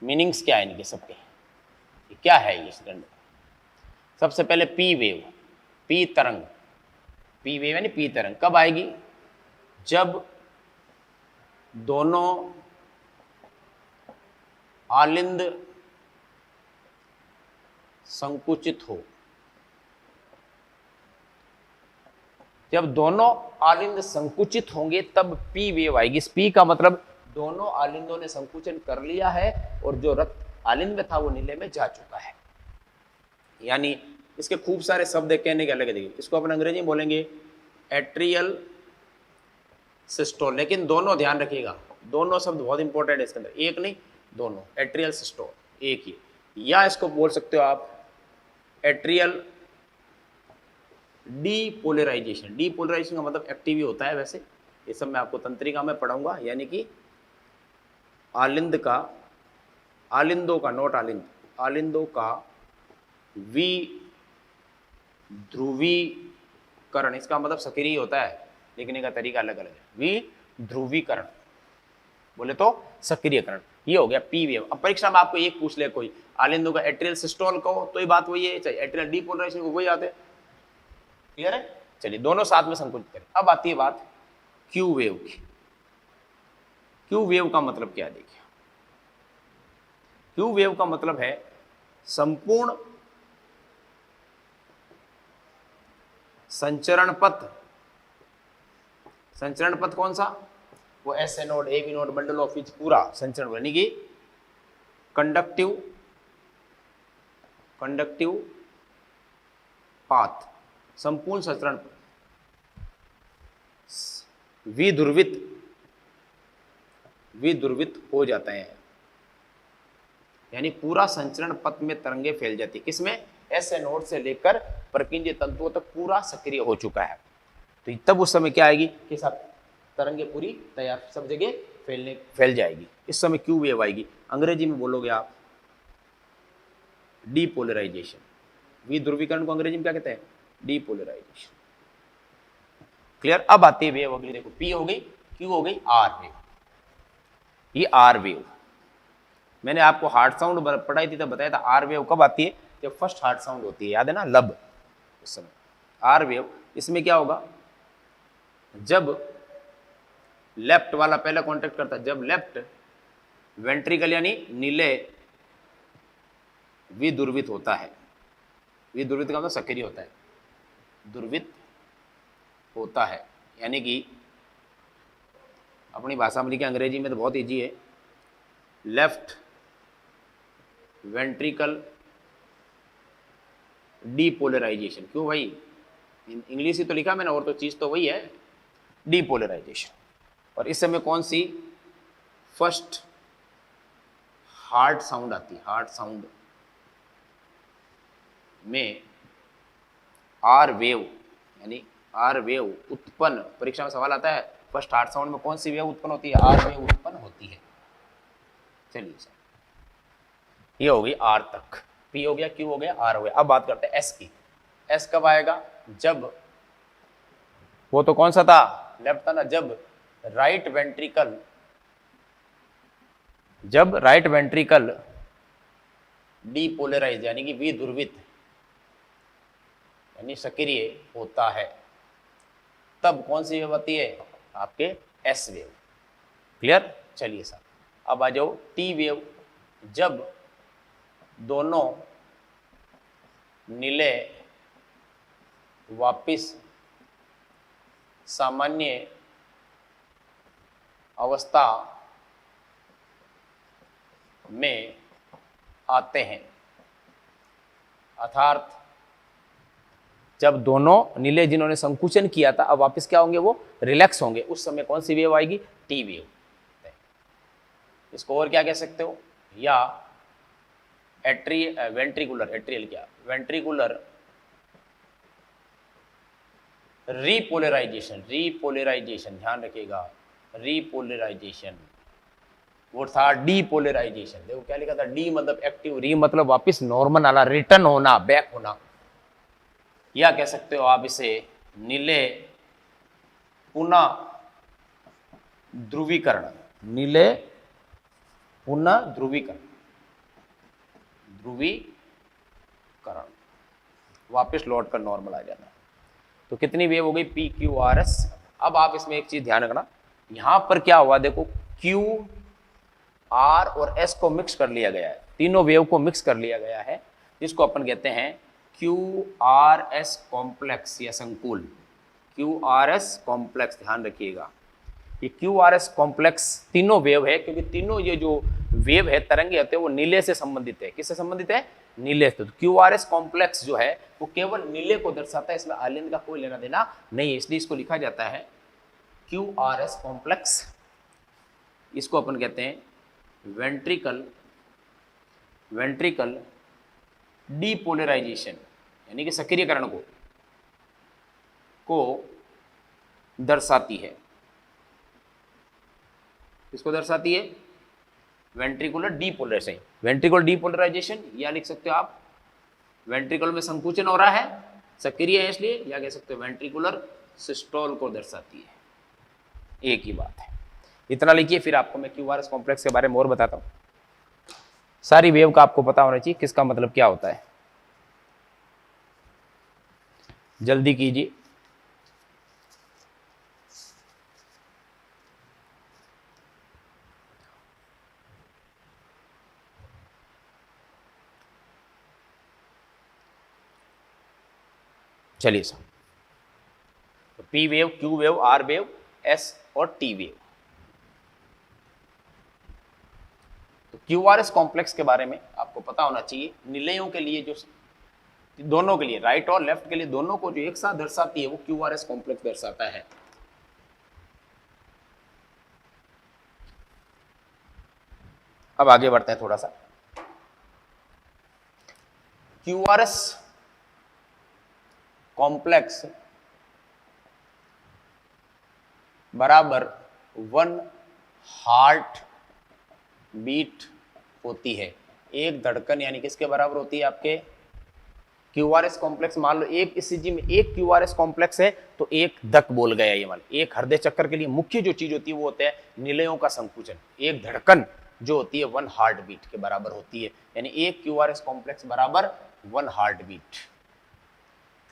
मीनिंग्स क्या है इनके सबके? क्या है ये स्टैंडर्ड? सबसे पहले पी वेव, पी तरंग। पी वेव यानी पी तरंग कब आएगी? जब दोनों आलिंद संकुचित हो। जब दोनों आलिंद संकुचित होंगे तब पी वेव आएगी। पी का मतलब दोनों आलिंदों ने संकुचन कर लिया है और जो रक्त आलिंद में था वो नीले में जा चुका है। यानी इसके खूब सारे शब्द कहने के अलग है। देखिए, इसको अपन अंग्रेजी में बोलेंगे एट्रियल सिस्टोल। लेकिन दोनों ध्यान रखिएगा, दोनों शब्द बहुत इंपॉर्टेंट है इसके अंदर, एक नहीं दोनों। एट्रियल सिस्टोल एक ही, या इसको बोल सकते हो आप एट्रियल डीपोलराइजेशन। डीपोलराइजेशन का मतलब एक्टिव ही होता है वैसे, ये सब मैं आपको तंत्रिका में पढ़ाऊंगा। यानी कि आलिंद का, आलिंदों का, नोट आलिंद, आलिंदों का विध्रुवीकरण। इसका मतलब सक्रिय होता है, लिखने का तरीका अलग अलग है। विध्रुवीकरण बोले तो सक्रियकरण। ये हो गया पी वेव। अब परीक्षा में आपको एक पूछ ले कोई, आलिंदों का एट्रियल सिस्टोल को, तो ये बात वही है, चाहे एट्रियल डीपोलराइजेशन को वही आते हैं। क्लियर है? चलिए दोनों साथ में संकुचित करें। अब आती है बात क्यू वेव की। क्यू वेव का मतलब क्या है देखिए। क्यू वेव का मतलब है संपूर्ण संचरण पथ। संचरण पथ कौन सा? वो S A node, A B node, bundle of His, पूरा संचरण, यानी कि कंडक्टिव पाथ, संपूर्ण संचरण विध्रुवित हो जाते हैं। यानी पूरा संचरण पथ में तरंगे फैल जाती है। किसमें? ऐसे नोड से लेकर परकींद्रीय तंतुओं तक पूरा सक्रिय हो चुका है। तो तब उस समय क्या आएगी कि सब तरंगे पूरी तैयार, सब जगह फैल जाएगी। इस समय क्यू वेव आएगी। अंग्रेजी में बोलोगे आप डीपोलराइजेशन। विध्रुवीकरण को अंग्रेजी में क्या कहते हैं? डीपोलराइजेशन। क्लियर? अब आती है वेव अगली, देखो पी हो गई, क्यू हो गई, आर वेव। ये आर वेव मैंने आपको हार्ट साउंड पढ़ाई थी तब बताया था। आर वेव कब आती है? जब फर्स्ट हार्ट साउंड होती है, याद है ना, लब, उस समय आर वेव। इसमें क्या होगा? जब लेफ्ट वाला पहला कांटेक्ट करता है, जब लेफ्ट वेंट्रिकल यानी नीले विदुर्वित होता है। विदुर्वित का मतलब सक्रिय होता है, दुर्वित होता है, यानी कि अपनी भाषा में लिखे, अंग्रेजी में तो बहुत ईजी है, लेफ्ट वेंट्रिकल डीपोलराइजेशन। क्यों भाई, इंग्लिश ही तो लिखा मैंने, और तो चीज़ तो वही है, डीपोलराइजेशन। और इस समय कौन सी फर्स्ट हार्ट साउंड आती है, हार्ट साउंड में आर वेव, यानी आर वेव उत्पन्न, परीक्षा में सवाल आता है फर्स्ट हार्ट साउंड में कौन सी वेव उत्पन्न होती है, आर वेव उत्पन्न होती है। चलिए सर, ये हो गई आर तक, पी हो गया, क्यू हो गया, आर हो गया। अब बात करते हैं एस की। एस कब आएगा, जब वो तो कौन सा था, लेफ्ट था ना, जब राइट वेंट्रिकल, जब राइट वेंट्रिकल डीपोलराइज यानी कि विध्रुवित यानी सक्रिय होता है, तब कौन सी वेव आती है, आपके एस वेव। क्लियर। चलिए सर, अब आ जाओ टी वेव। जब दोनों नीले वापिस सामान्य अवस्था में आते हैं, अर्थात जब दोनों नीले जिन्होंने संकुचन किया था अब वापस क्या होंगे, वो रिलैक्स होंगे, उस समय कौन सी वेव आएगी, टी वेव। इसको और क्या कह सकते हो, या वेंट्रिकुलर, एट्रियल क्या, वेंट्रिकुलर रीपोलराइजेशन, रीपोलराइजेशन ध्यान रखिएगा, रीपोलराइजेशन। वो था डीपोलराइजेशन, देखो क्या लिखा था, डी मतलब एक्टिव, री मतलब वापस नॉर्मल आना, रिटर्न होना, बैक होना। या कह सकते हो आप इसे नीले पुनः ध्रुवीकरण, नीले पुनः ध्रुवीकरण, ध्रुवीकरण, वापस लौट कर नॉर्मल आ जाना। तो कितनी वेव हो गई, पी क्यू आर एस। अब आप इसमें एक चीज ध्यान रखना, यहां पर क्या हुआ, देखो क्यू आर और एस को मिक्स कर लिया गया है, तीनों वेव को मिक्स कर लिया गया है, जिसको अपन कहते हैं क्यू आर एस कॉम्प्लेक्स या संकुल, क्यू आर एस कॉम्प्लेक्स। ध्यान रखिएगा ये क्यू आर एस कॉम्प्लेक्स तीनों वेव है, क्योंकि तीनों ये जो वेव है, तरंगे होते हैं, वो नीले से संबंधित है। किससे संबंधित है, नीले से। तो क्यू आर एस कॉम्प्लेक्स जो है वो केवल नीले को दर्शाता है, इसमें आर्यन का कोई लेना देना नहीं है, इसलिए इसको लिखा जाता है क्यू आर एस कॉम्प्लेक्स। इसको अपन कहते हैं वेंट्रिकल डीपोलराइजेशन, यानी कि सक्रियकरण को दर्शाती है। किसको दर्शाती है, वेंट्रिकुलर डीपोलराइजेशन। वेंट्रिकुलर डीपोलराइजेशन या लिख सकते हो आप वेंट्रिकल में संकुचन हो रहा है, सक्रिय है इसलिए, या कह सकते हो वेंट्रिकुलर सिस्टोल को दर्शाती है। एक ही बात है, इतना लिखिए, फिर आपको मैं क्यू आर एस कॉम्प्लेक्स के बारे में और बताता हूं। सारी वेव का आपको पता होना चाहिए किसका मतलब क्या होता है, जल्दी कीजिए। चलिए सर, तो P wave, Q wave, R wave, S और टी वेव। तो क्यू आर एस कॉम्प्लेक्स के बारे में आपको पता होना चाहिए, निलयों के लिए जो दोनों के लिए, राइट और लेफ्ट के लिए, दोनों को जो एक साथ दर्शाती है वो क्यू आर एस कॉम्प्लेक्स दर्शाता है। अब आगे बढ़ते हैं थोड़ा सा। क्यू आर एस कॉम्प्लेक्स बराबर 1 हार्ट बीट होती है, एक धड़कन, यानी किसके बराबर होती है, आपके क्यू आर एस कॉम्प्लेक्स। मान लो एक ईसीजी में एक क्यू आर एस कॉम्प्लेक्स है, तो एक धक बोल गया, ये मान एक हृदय चक्कर के लिए मुख्य जो चीज होती है वो होता है निलयों का संकुचन। एक धड़कन जो होती है 1 हार्ट बीट के बराबर होती है, यानी एक क्यू आर एस कॉम्प्लेक्स बराबर 1 हार्ट बीट।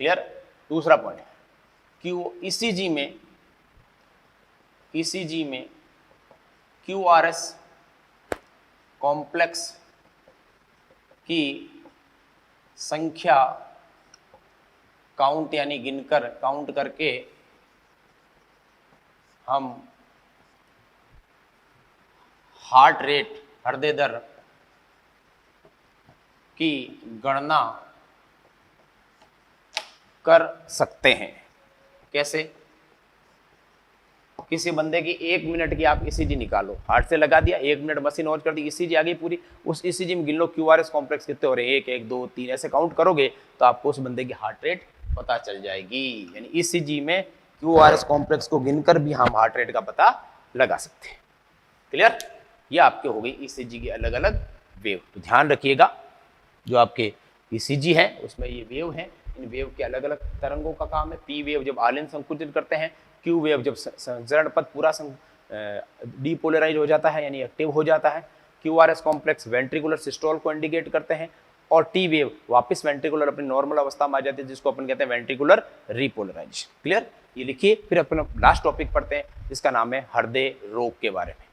क्लियर। दूसरा पॉइंट, क्यू ईसीजी में क्यू आर एस कॉम्प्लेक्स की संख्या काउंट यानी गिनकर काउंट करके हम हार्ट रेट हृदय दर की गणना कर सकते हैं। कैसे? किसी बंदे की 1 मिनट की आप ईसीजी निकालो, हार्ट से लगा दिया, 1 मिनट मशीन ऑन कर दी, ईसीजी आ गई पूरी, उस ईसीजी में गिन लो क्यूआरएस कॉम्प्लेक्स कितने हो रहे हैं, 1 1 2 3 ऐसे काउंट करोगे तो आपको उस बंदे की हार्ट रेट पता चल जाएगी। यानी ईसीजी में क्यूआरएस कॉम्प्लेक्स को गिनकर भी हम हार्ट रेट का पता लगा सकते हैं। क्लियर? ये आपके हो गई ईसीजी की अलग अलग वेव। तो ध्यान रखिएगा, जो आपके ईसीजी है उसमें ये वेव है, इन वेव के अलग अलग तरंगों का काम है। पी वेव जब आलिन संकुचित करते हैं, क्यू वेव जब संचरण पथ पूरा डीपोलराइज हो जाता है यानी एक्टिव हो जाता है, क्यूआरएस कॉम्प्लेक्स वेंट्रिकुलर सिस्टोल को इंडिकेट करते हैं, और टी वेव वापस वेंट्रिकुलर अपनी नॉर्मल अवस्था में आ जाती है जिसको अपन कहते हैं वेंट्रिकुलर रीपोलराइजेशन। क्लियर? ये लिखिए, फिर अपन लास्ट टॉपिक पढ़ते हैं जिसका नाम है हृदय रोग के बारे में।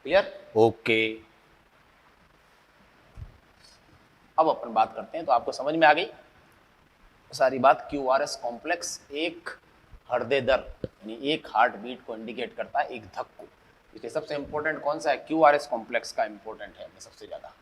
क्लियर? ओके, अब अपन बात करते हैं। तो आपको समझ में आ गई सारी बात। क्यूआरएस कॉम्प्लेक्स एक हृदय दर यानी एक हार्ट बीट को इंडिकेट करता है, एक धक को। इसलिए सबसे इंपॉर्टेंट कौन सा है? क्यूआरएस कॉम्प्लेक्स का इंपॉर्टेंट है सबसे ज्यादा।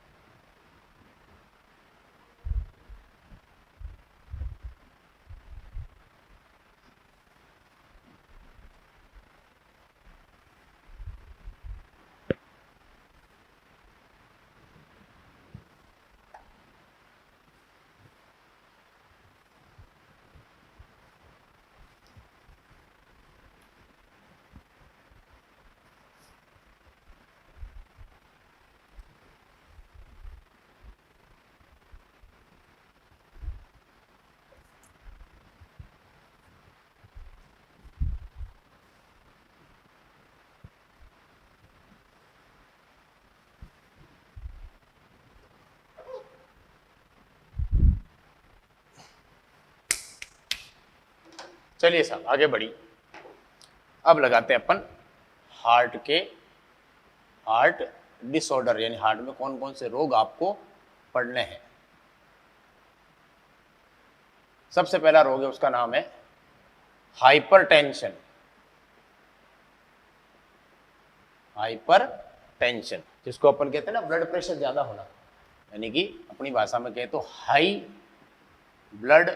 चलिए साहब आगे बढ़ी। अब लगाते हैं अपन हार्ट डिसऑर्डर, यानी हार्ट में कौन कौन से रोग आपको पढ़ने हैं। सबसे पहला रोग है, उसका नाम है हाइपरटेंशन। हाइपरटेंशन जिसको अपन कहते हैं ना ब्लड प्रेशर ज्यादा होना, यानी कि अपनी भाषा में कहे तो high blood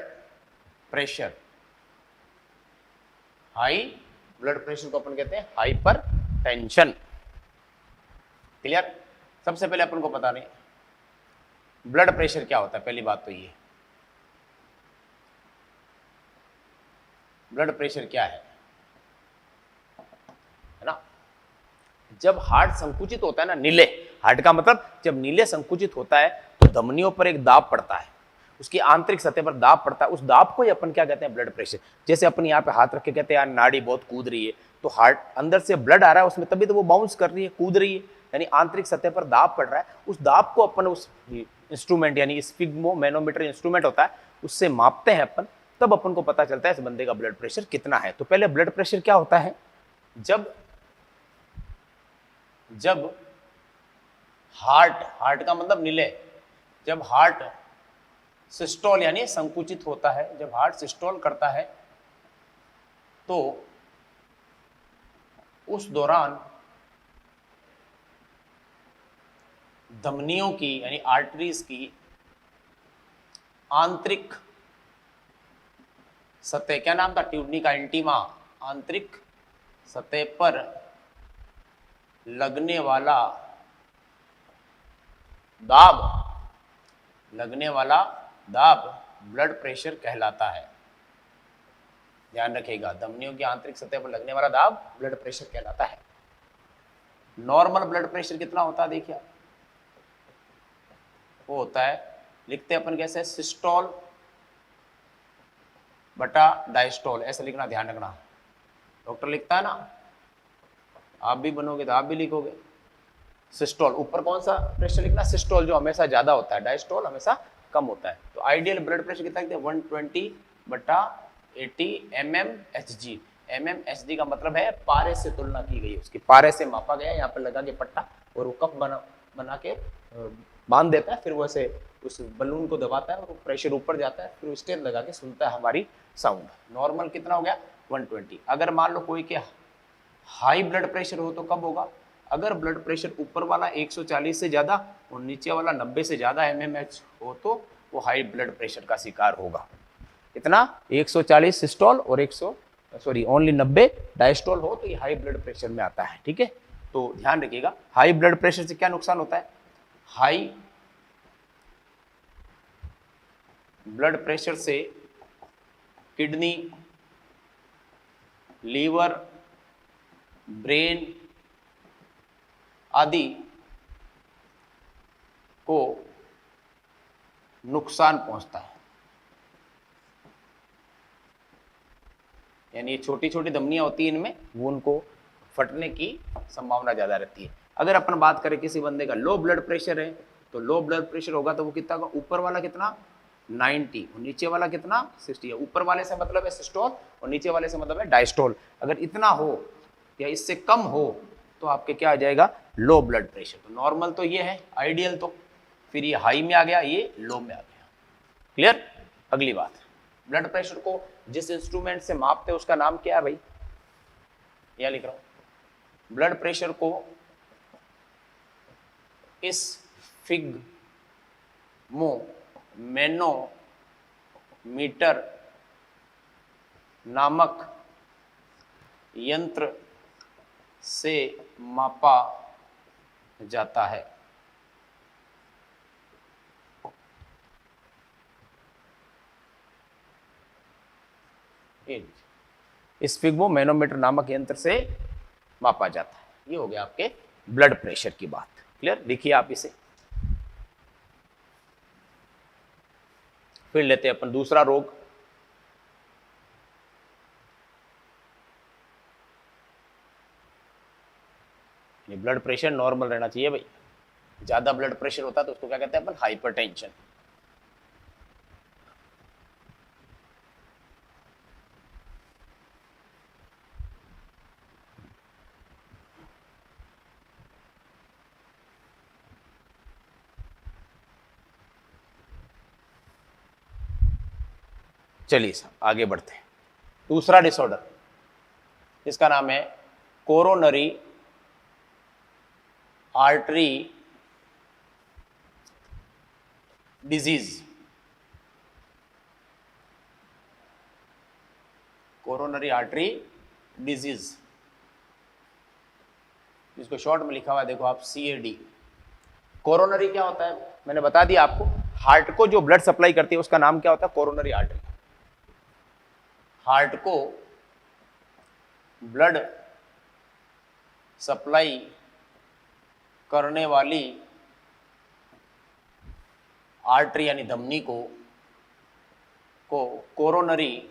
pressure. High blood pressure को अपन कहते हैं हाइपरटेंशन। क्लियर? सबसे पहले अपन को पता नहीं ब्लड प्रेशर क्या होता है। पहली बात तो ये, ब्लड प्रेशर क्या है ना? जब हार्ट संकुचित होता है ना, नीले हार्ट का मतलब जब नीले संकुचित होता है तो धमनियों पर एक दाब पड़ता है, उसकी आंतरिक सतह पर दाब पड़ता है, उस दाब को ही अपन क्या कहते हैं? Blood pressure. जैसे अपन यहाँ पे हाथ रख के कहते हैं यार नाड़ी बहुत कूद रही है, तो हार्ट अंदर से ब्लड आ रहा है उसमें, तभी तो वो बाउंस कर रही है, कूद रही है, यानी आंतरिक सतह पर दाब पड़ रहा है। उस दाब को अपन उस इंस्ट्रूमेंट यानी स्फिग्मोमेनोमीटर इंस्ट्रूमेंट होता है उससे मापते हैं अपन, तब अपन को पता चलता है इस बंदे का ब्लड प्रेशर कितना है। तो पहले ब्लड प्रेशर क्या होता है? जब हार्ट का मतलब नीले, जब हार्ट सिस्टोल यानी संकुचित होता है, जब हार्ट सिस्टोल करता है तो उस दौरान धमनियों की यानी आर्टरीज की आंतरिक सतह, क्या नाम था? ट्यूबनिका इंटीमा, आंतरिक सतह पर लगने वाला दाब ब्लड प्रेशर कहलाता है। ध्यान रखिएगा, धमनियों की आंतरिक सतह पर लगने वाला दाब ब्लड प्रेशर कहलाता है। नॉर्मल ब्लड प्रेशर कितना होता है? देखिए वो होता है, लिखते हैं अपन कैसे? सिस्टोल बटा डायस्टोल, ऐसा लिखना, ध्यान रखना। डॉक्टर लिखता है ना, आप भी बनोगे तो आप भी लिखोगे। सिस्टोल, ऊपर कौन सा प्रेशर लिखना, सिस्टोल जो हमेशा ज्यादा होता है, डायस्टोल हमेशा कम होता है। तो आइडियल ब्लड प्रेशर कितना लिखते हैं, 120/80 mmHg। mmHg का मतलब है पारे से तुलना की गई, उसकी पारे से मापा गया, यहाँ पर लगा के पट्टा और वो कप बना के बांध देता है, फिर वो ऐसे उस बलून को दबाता है और प्रेशर ऊपर जाता है, फिर स्टेप लगा के सुनता है हमारी साउंड। नॉर्मल कितना हो गया, 120। अगर मान लो कोई के हाई ब्लड प्रेशर हो तो कब होगा, अगर ब्लड प्रेशर ऊपर वाला 140 से ज्यादा और नीचे वाला 90 से ज्यादा mmH हो तो वो हाई ब्लड प्रेशर का शिकार होगा। इतना 140 सिस्टोल और 90 डायस्टोल हो तो ये हाई ब्लड प्रेशर में आता है। ठीक है, तो ध्यान रखिएगा, हाई ब्लड प्रेशर से क्या नुकसान होता है, हाई ब्लड प्रेशर से किडनी, लीवर, ब्रेन आदि को नुकसान पहुंचता है। यानी ये छोटी छोटी धमनियां होती हैं इनमें, वो उनको फटने की संभावना ज्यादा रहती है। अगर अपन बात करें किसी बंदे का लो ब्लड प्रेशर है, तो लो ब्लड प्रेशर होगा तो वो कितना होगा, ऊपर वाला कितना 90 और नीचे वाला कितना 60 है। ऊपर वाले से मतलब है सिस्टोल और नीचे वाले से मतलब है डायस्टोल। अगर इतना हो या इससे कम हो तो आपके क्या आ जाएगा, लो ब्लड प्रेशर। तो नॉर्मल तो ये है आइडियल, तो फिर ये हाई में आ गया, ये लो में आ गया। क्लियर। अगली बात, ब्लड प्रेशर को जिस इंस्ट्रूमेंट से मापते हैं उसका नाम क्या है भाई, यह लिख रहा हूं, ब्लड प्रेशर को इस मैनोमीटर नामक यंत्र से मापा जाता है। स्फिग्मोमैनोमीटर नामक यंत्र से मापा जाता है। ये हो गया आपके ब्लड प्रेशर की बात। क्लियर। देखिए आप इसे फिर लेते हैं अपन दूसरा रोग, ब्लड प्रेशर नॉर्मल रहना चाहिए भाई, ज्यादा ब्लड प्रेशर होता है तो उसको क्या कहते हैं अपन, हाइपरटेंशन। चलिए साहब आगे बढ़ते हैं। दूसरा डिसऑर्डर, इसका नाम है coronary artery disease. Coronary artery disease, जिसको शॉर्ट में लिखा हुआ है देखो आप, CAD। कोरोनरी क्या होता है, मैंने बता दिया आपको, हार्ट को जो ब्लड सप्लाई करती है उसका नाम क्या होता है, कोरोनरी आर्टरी। हार्ट को ब्लड सप्लाई करने वाली आर्टरी यानी धमनी को कोरोनरी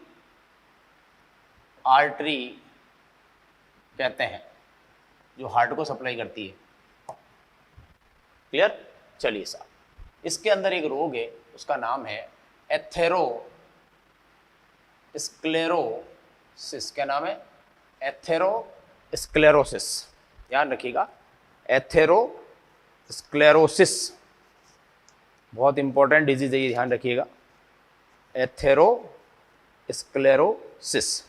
आर्टरी कहते हैं, जो हार्ट को सप्लाई करती है। क्लियर। चलिए साहब, इसके अंदर एक रोग है, उसका नाम है एथेरोस्क्लेरोसिस। क्या नाम है, एथेरोस्क्लेरोसिस। ध्यान रखिएगा, एथेरोस्क्लेरोसिस बहुत इंपॉर्टेंट डिजीज है, ये ध्यान रखिएगा, एथेरोस्क्लेरोसिस।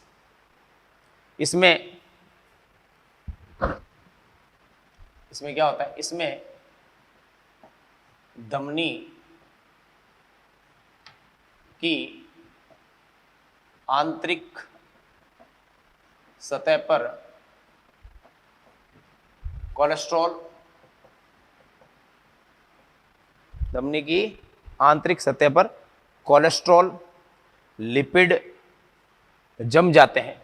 इसमें क्या होता है, इसमें धमनी की आंतरिक सतह पर कोलेस्ट्रॉल, धमनी की आंतरिक सतह पर कोलेस्ट्रॉल, लिपिड जम जाते हैं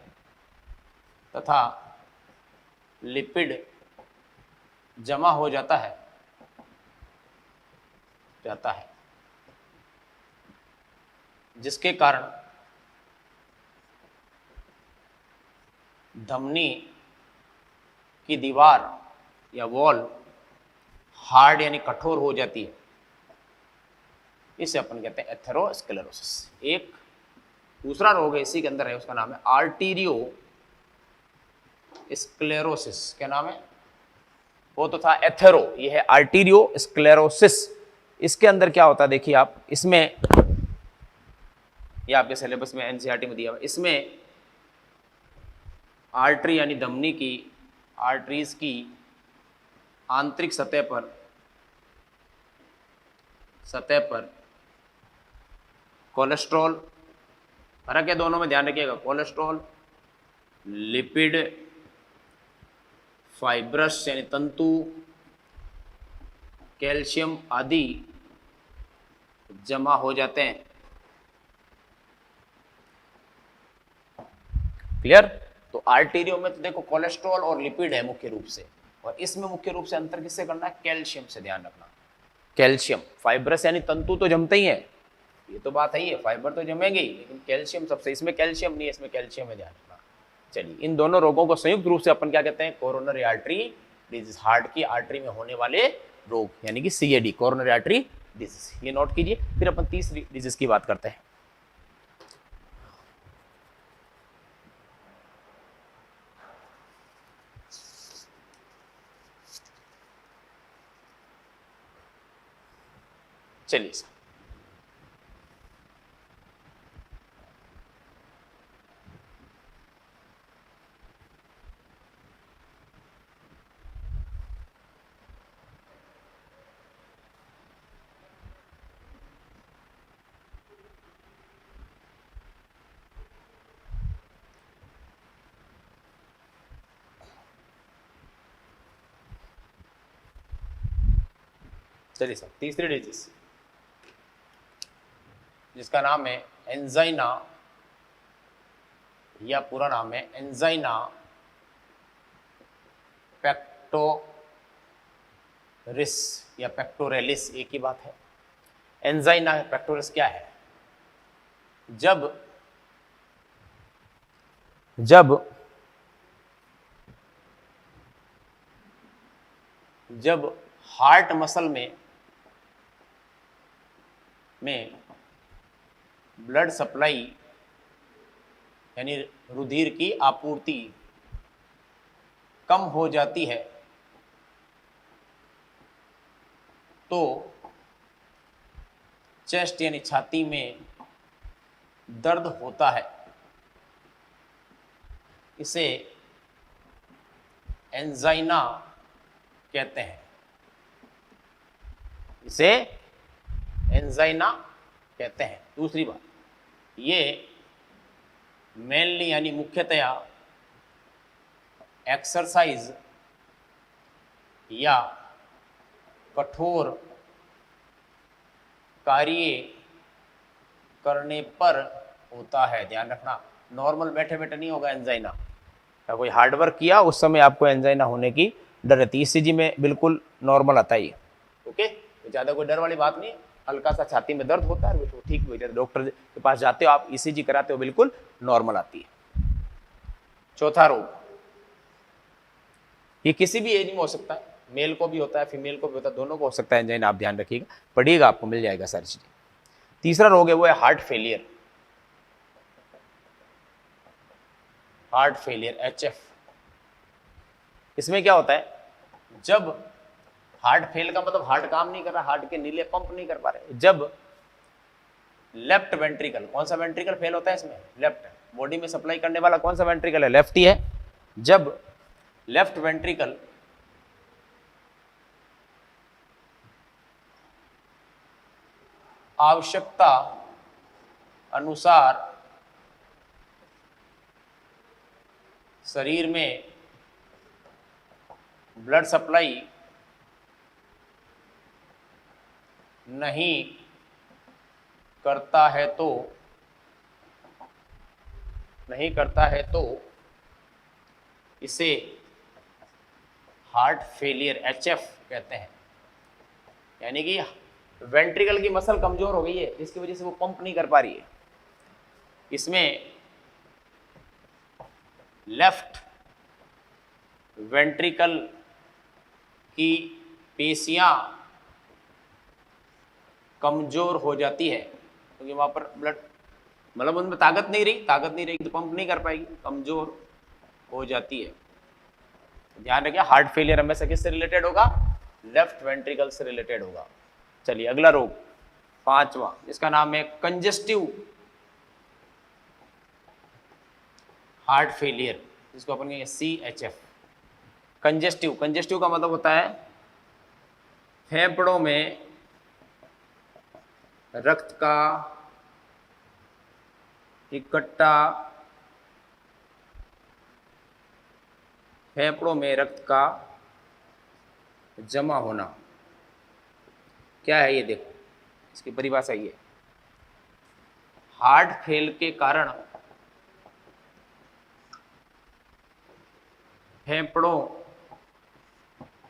तथा लिपिड जमा हो जाता है जिसके कारण धमनी की दीवार या वॉल हार्ड यानी कठोर हो जाती है, इसे अपन कहते हैं एथेरोस्क्लेरोसिस। एक दूसरा रोग है इसी के अंदर है, उसका नाम है आर्टीरियो स्क्लेरोसिस। क्या नाम है? वो तो था एथेरो, ये है आर्टीरियो स्क्लेरोसिस। इसके अंदर क्या होता है देखिए आप, इसमें ये आपके सिलेबस में एनसीईआरटी में दिया हुआ, इसमें आर्टरी यानी धमनी की, आर्टरीज की आंतरिक सतह पर कोलेस्ट्रॉल, फर्क है दोनों में, ध्यान रखिएगा, कोलेस्ट्रॉल, लिपिड, फाइब्रस यानी तंतु, कैल्शियम आदि जमा हो जाते हैं। क्लियर? तो आर्टेरियो में तो देखो कोलेस्ट्रॉल और लिपिड है मुख्य रूप से, और इसमें मुख्य रूप से अंतर किससे करना है? कैल्शियम से, ध्यान रखना। कैल्शियम, फाइब्रस यानी तंतु तो जमते ही है, ये तो बात है ही है, फाइबर तो जमेंगे ही, लेकिन कैल्शियम सबसे, इसमें कैल्शियम नहीं है, इसमें कैल्शियम है, ध्यान रखना। चलिए, इन दोनों रोगों को संयुक्त रूप से अपन क्या कहते हैं? कोरोनरी आर्टरी डिजीज, हार्ट की आर्टरी में होने वाले रोग, यानी कि सीएडी, कोरोनरी आर्टरी डिजीज। ये नोट कीजिए। फिर अपन तीसरी डिजीज की बात करते हैं। चलिए सर, चलिए सर, तीसरी डिजीज जिसका नाम है एंजाइना, या पूरा नाम है एंजाइना पेक्टोरिस या पेक्टोरेलिस, एक ही बात है। एंजाइना पेक्टोरिस क्या है? जब हार्ट मसल में ब्लड सप्लाई यानी रुधिर की आपूर्ति कम हो जाती है, तो चेस्ट यानी छाती में दर्द होता है। इसे एंजाइना कहते हैं, इसे एंजाइना कहते हैं। दूसरी बात, ये मेनली यानी मुख्यतया एक्सरसाइज या कठोर कार्य करने पर होता है, ध्यान रखना। नॉर्मल बैठे बैठे नहीं होगा एंजाइना, या कोई हार्डवर्क किया उस समय आपको एंजाइना होने की डर रहती है। ईसीजी में बिल्कुल नॉर्मल आता है ये, ओके। तो ज़्यादा कोई डर वाली बात नहीं, हल्का सा छाती में दर्द होता है, वो ठीक हो जाता है, डॉक्टर के पास जाते हो आप, ईसीजी कराते हो, बिल्कुल नॉर्मल आती है। चौथा रोग, ये किसी भी एज में हो सकता है, मेल को भी होता है, फीमेल को भी होता है, दोनों को हो सकता है एंजाइना, आप ध्यान रखिएगा, पढ़िएगा, आपको मिल जाएगा सारी चीजें। तीसरा रोग है वो है heart failure, heart failure HF. इसमें क्या होता है? जब हार्ट फेल का मतलब हार्ट काम नहीं कर रहा, हार्ट के नीले पंप नहीं कर पा रहे, जब लेफ्ट वेंट्रिकल, कौन सा वेंट्रिकल फेल होता है इसमें? लेफ्ट। बॉडी में सप्लाई करने वाला कौन सा वेंट्रिकल है? लेफ्ट ही है। जब लेफ्ट वेंट्रिकल आवश्यकता अनुसार शरीर में ब्लड सप्लाई नहीं करता है तो इसे हार्ट फेलियर एचएफ कहते हैं। यानी कि वेंट्रिकल की मसल कमजोर हो गई है, जिसकी वजह से वो पंप नहीं कर पा रही है। इसमें लेफ्ट वेंट्रिकल की पेशियां कमजोर हो जाती है, क्योंकि वहां पर ब्लड मतलब उनमें ताकत नहीं रहेगी तो पंप नहीं कर पाएगी, कमजोर हो जाती है। ध्यान रखिए, हार्ट फेलियर हमेशा किससे रिलेटेड होगा? लेफ्ट वेंट्रिकल से रिलेटेड होगा। चलिए अगला रोग, पांचवा, इसका नाम है कंजेस्टिव हार्ट फेलियर, जिसको अपन कहेंगे CHF। कंजेस्टिव, कंजेस्टिव का मतलब होता है फेफड़ों में रक्त का इकट्ठा, फेफड़ों में रक्त का जमा होना। क्या है ये? देखो इसकी परिभाषा ये, हार्ट फेल के कारण फेफड़ों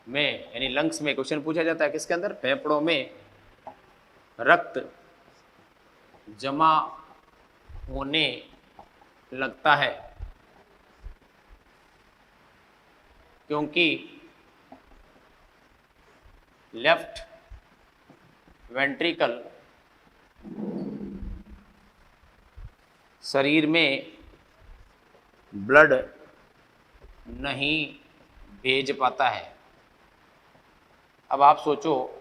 में यानी लंग्स में, क्वेश्चन पूछा जाता है किसके अंदर? फेफड़ों में रक्त जमा होने लगता है, क्योंकि लेफ्ट वेंट्रिकल शरीर में ब्लड नहीं भेज पाता है। अब आप सोचो,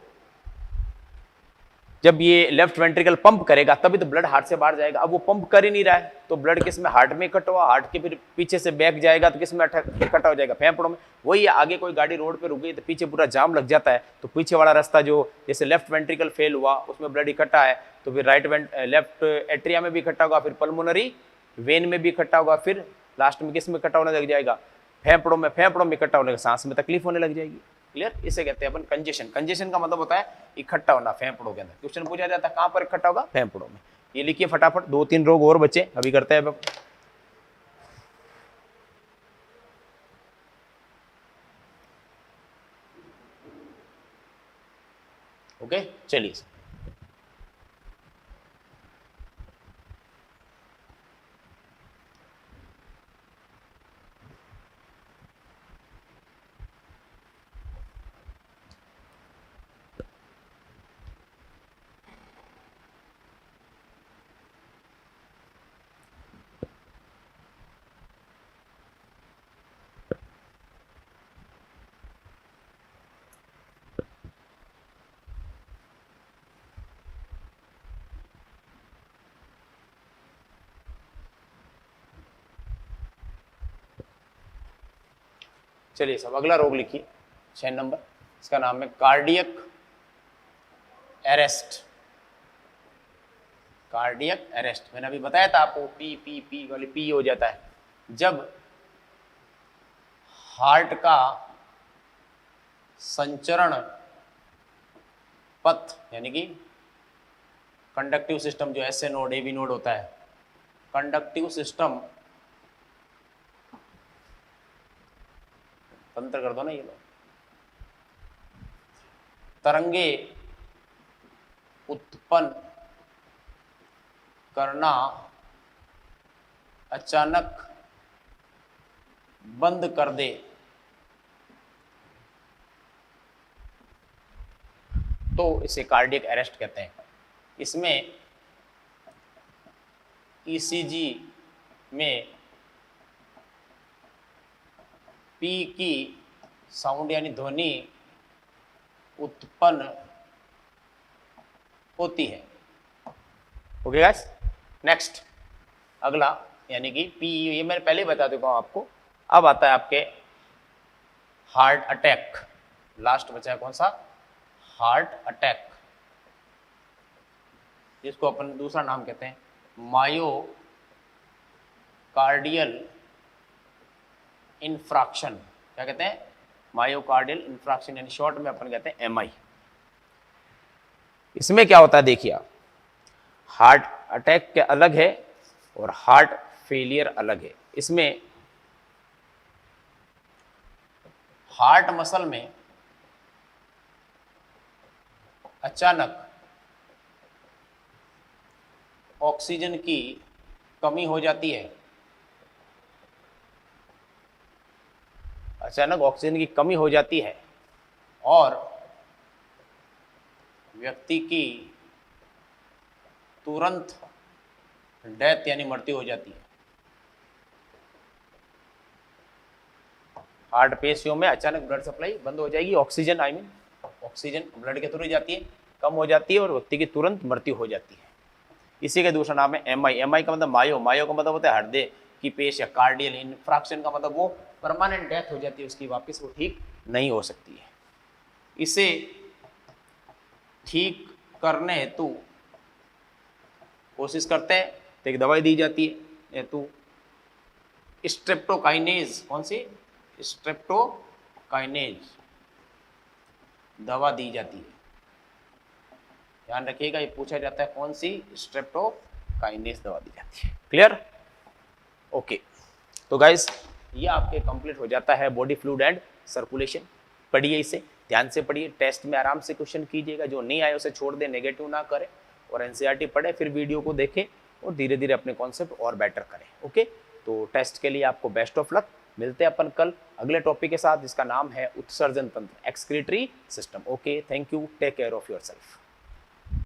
जब ये लेफ्ट वेंट्रिकल पंप करेगा तभी तो ब्लड हार्ट से बाहर जाएगा। अब वो पंप कर ही नहीं रहा है तो ब्लड किस में? हार्ट में इकट्ठा हुआ, हार्ट के फिर पीछे से बैक जाएगा तो किस में इकट्ठा हो जाएगा? फेफड़ों में। वही आगे कोई गाड़ी रोड पे रुक गई तो पीछे पूरा जाम लग जाता है, तो पीछे वाला रास्ता जो जैसे लेफ्ट वेंट्रिकल फेल हुआ उसमें ब्लड इकट्ठा है तो फिर लेफ्ट एट्रिया में भी इकट्ठा होगा, फिर पल्मोनरी वेन में भी इकट्ठा होगा, फिर लास्ट में किस में इकट्ठा होने लग जाएगा? फेफड़ों में। फेफड़ों में इकट्ठा होने का सांस में तकलीफ होने लग जाएगी। क्लियर? इसे कहते हैं अपन कंजेशन। कंजेशन का मतलब होता है इकट्ठा होना फेफड़ों के अंदर। क्वेश्चन पूछा जाता है कहां पर इकट्ठा होगा? फेफड़ों में। ये लिखिए फटाफट, 2-3 रोग और बचे, अभी करते हैं। ओके चलिए, चलिए सब अगला रोग लिखिए 6 नंबर, इसका नाम है कार्डियक अरेस्ट। कार्डियक अरेस्ट मैंने अभी बताया था आपको, पी पी पी वाली पी हो जाता है जब हार्ट का संचरण पथ यानी कि कंडक्टिव सिस्टम, जो एसए नोड एबी नोड होता है, कंडक्टिव सिस्टम तंत्र कर दो ना ये लोग, तरंगे उत्पन्न करना अचानक बंद कर दे तो इसे कार्डियक अरेस्ट कहते हैं। इसमें ईसीजी में पी की साउंड यानी ध्वनि उत्पन्न होती है। ओके गाइस, नेक्स्ट अगला यानी कि पी, ये मैंने पहले ही बता चुका हूं आपको। अब आता है आपके हार्ट अटैक। लास्ट बचा है कौन सा? हार्ट अटैक, जिसको अपन दूसरा नाम कहते हैं मायोकार्डियल इंफ्रैक्शन। क्या कहते हैं? मायोकार्डियल इंफ्रैक्शन, यानी शॉर्ट में अपन कहते हैं एमआई। इसमें क्या होता है देखिए आप, हार्ट अटैक के अलग है और हार्ट फेलियर अलग है। इसमें हार्ट मसल में अचानक ऑक्सीजन की कमी हो जाती है, अचानक ऑक्सीजन की कमी हो जाती है और व्यक्ति की तुरंत डेथ यानी मृत्यु हो जाती है। हार्ट पेशियों में अचानक ब्लड सप्लाई बंद हो जाएगी, ऑक्सीजन ऑक्सीजन ब्लड के थ्रू जाती है, कम हो जाती है और व्यक्ति की तुरंत मृत्यु हो जाती है। इसी का दूसरा नाम है एमआई। एमआई का मतलब मायो का मतलब होता है हृदय की पेश या कार्डियल इन्फ्राक्शन का मतलब वो परमानेंट डेथ हो जाती है, उसकी वापस वो ठीक नहीं हो सकती है। इसे ठीक करने हेतु कोशिश करते हैं तो एक दवाई दी जाती है हेतु स्ट्रेप्टोकाइनेज। कौन सी? स्ट्रेप्टोकाइनेज दवा दी जाती है। ध्यान रखिएगा, ये पूछा जाता है कौन सी? स्ट्रेप्टोकाइनेज दवा दी जाती है। क्लियर? ओके, तो गाइस ये आपके कंप्लीट हो जाता है बॉडी फ्लूइड एंड सर्कुलेशन। पढ़िए, इसे ध्यान से पढ़िए, टेस्ट में आराम से क्वेश्चन कीजिएगा, जो नहीं आए उसे छोड़ दे, नेगेटिव ना करें और एनसीईआरटी पढ़े, फिर वीडियो को देखें और धीरे धीरे अपने कॉन्सेप्ट और बेटर करें। ओके, तो टेस्ट के लिए आपको बेस्ट ऑफ लक। मिलते हैं अपन कल अगले टॉपिक के साथ, जिसका नाम है उत्सर्जन तंत्र, excretory system. Okay, thank you, take care of yourself.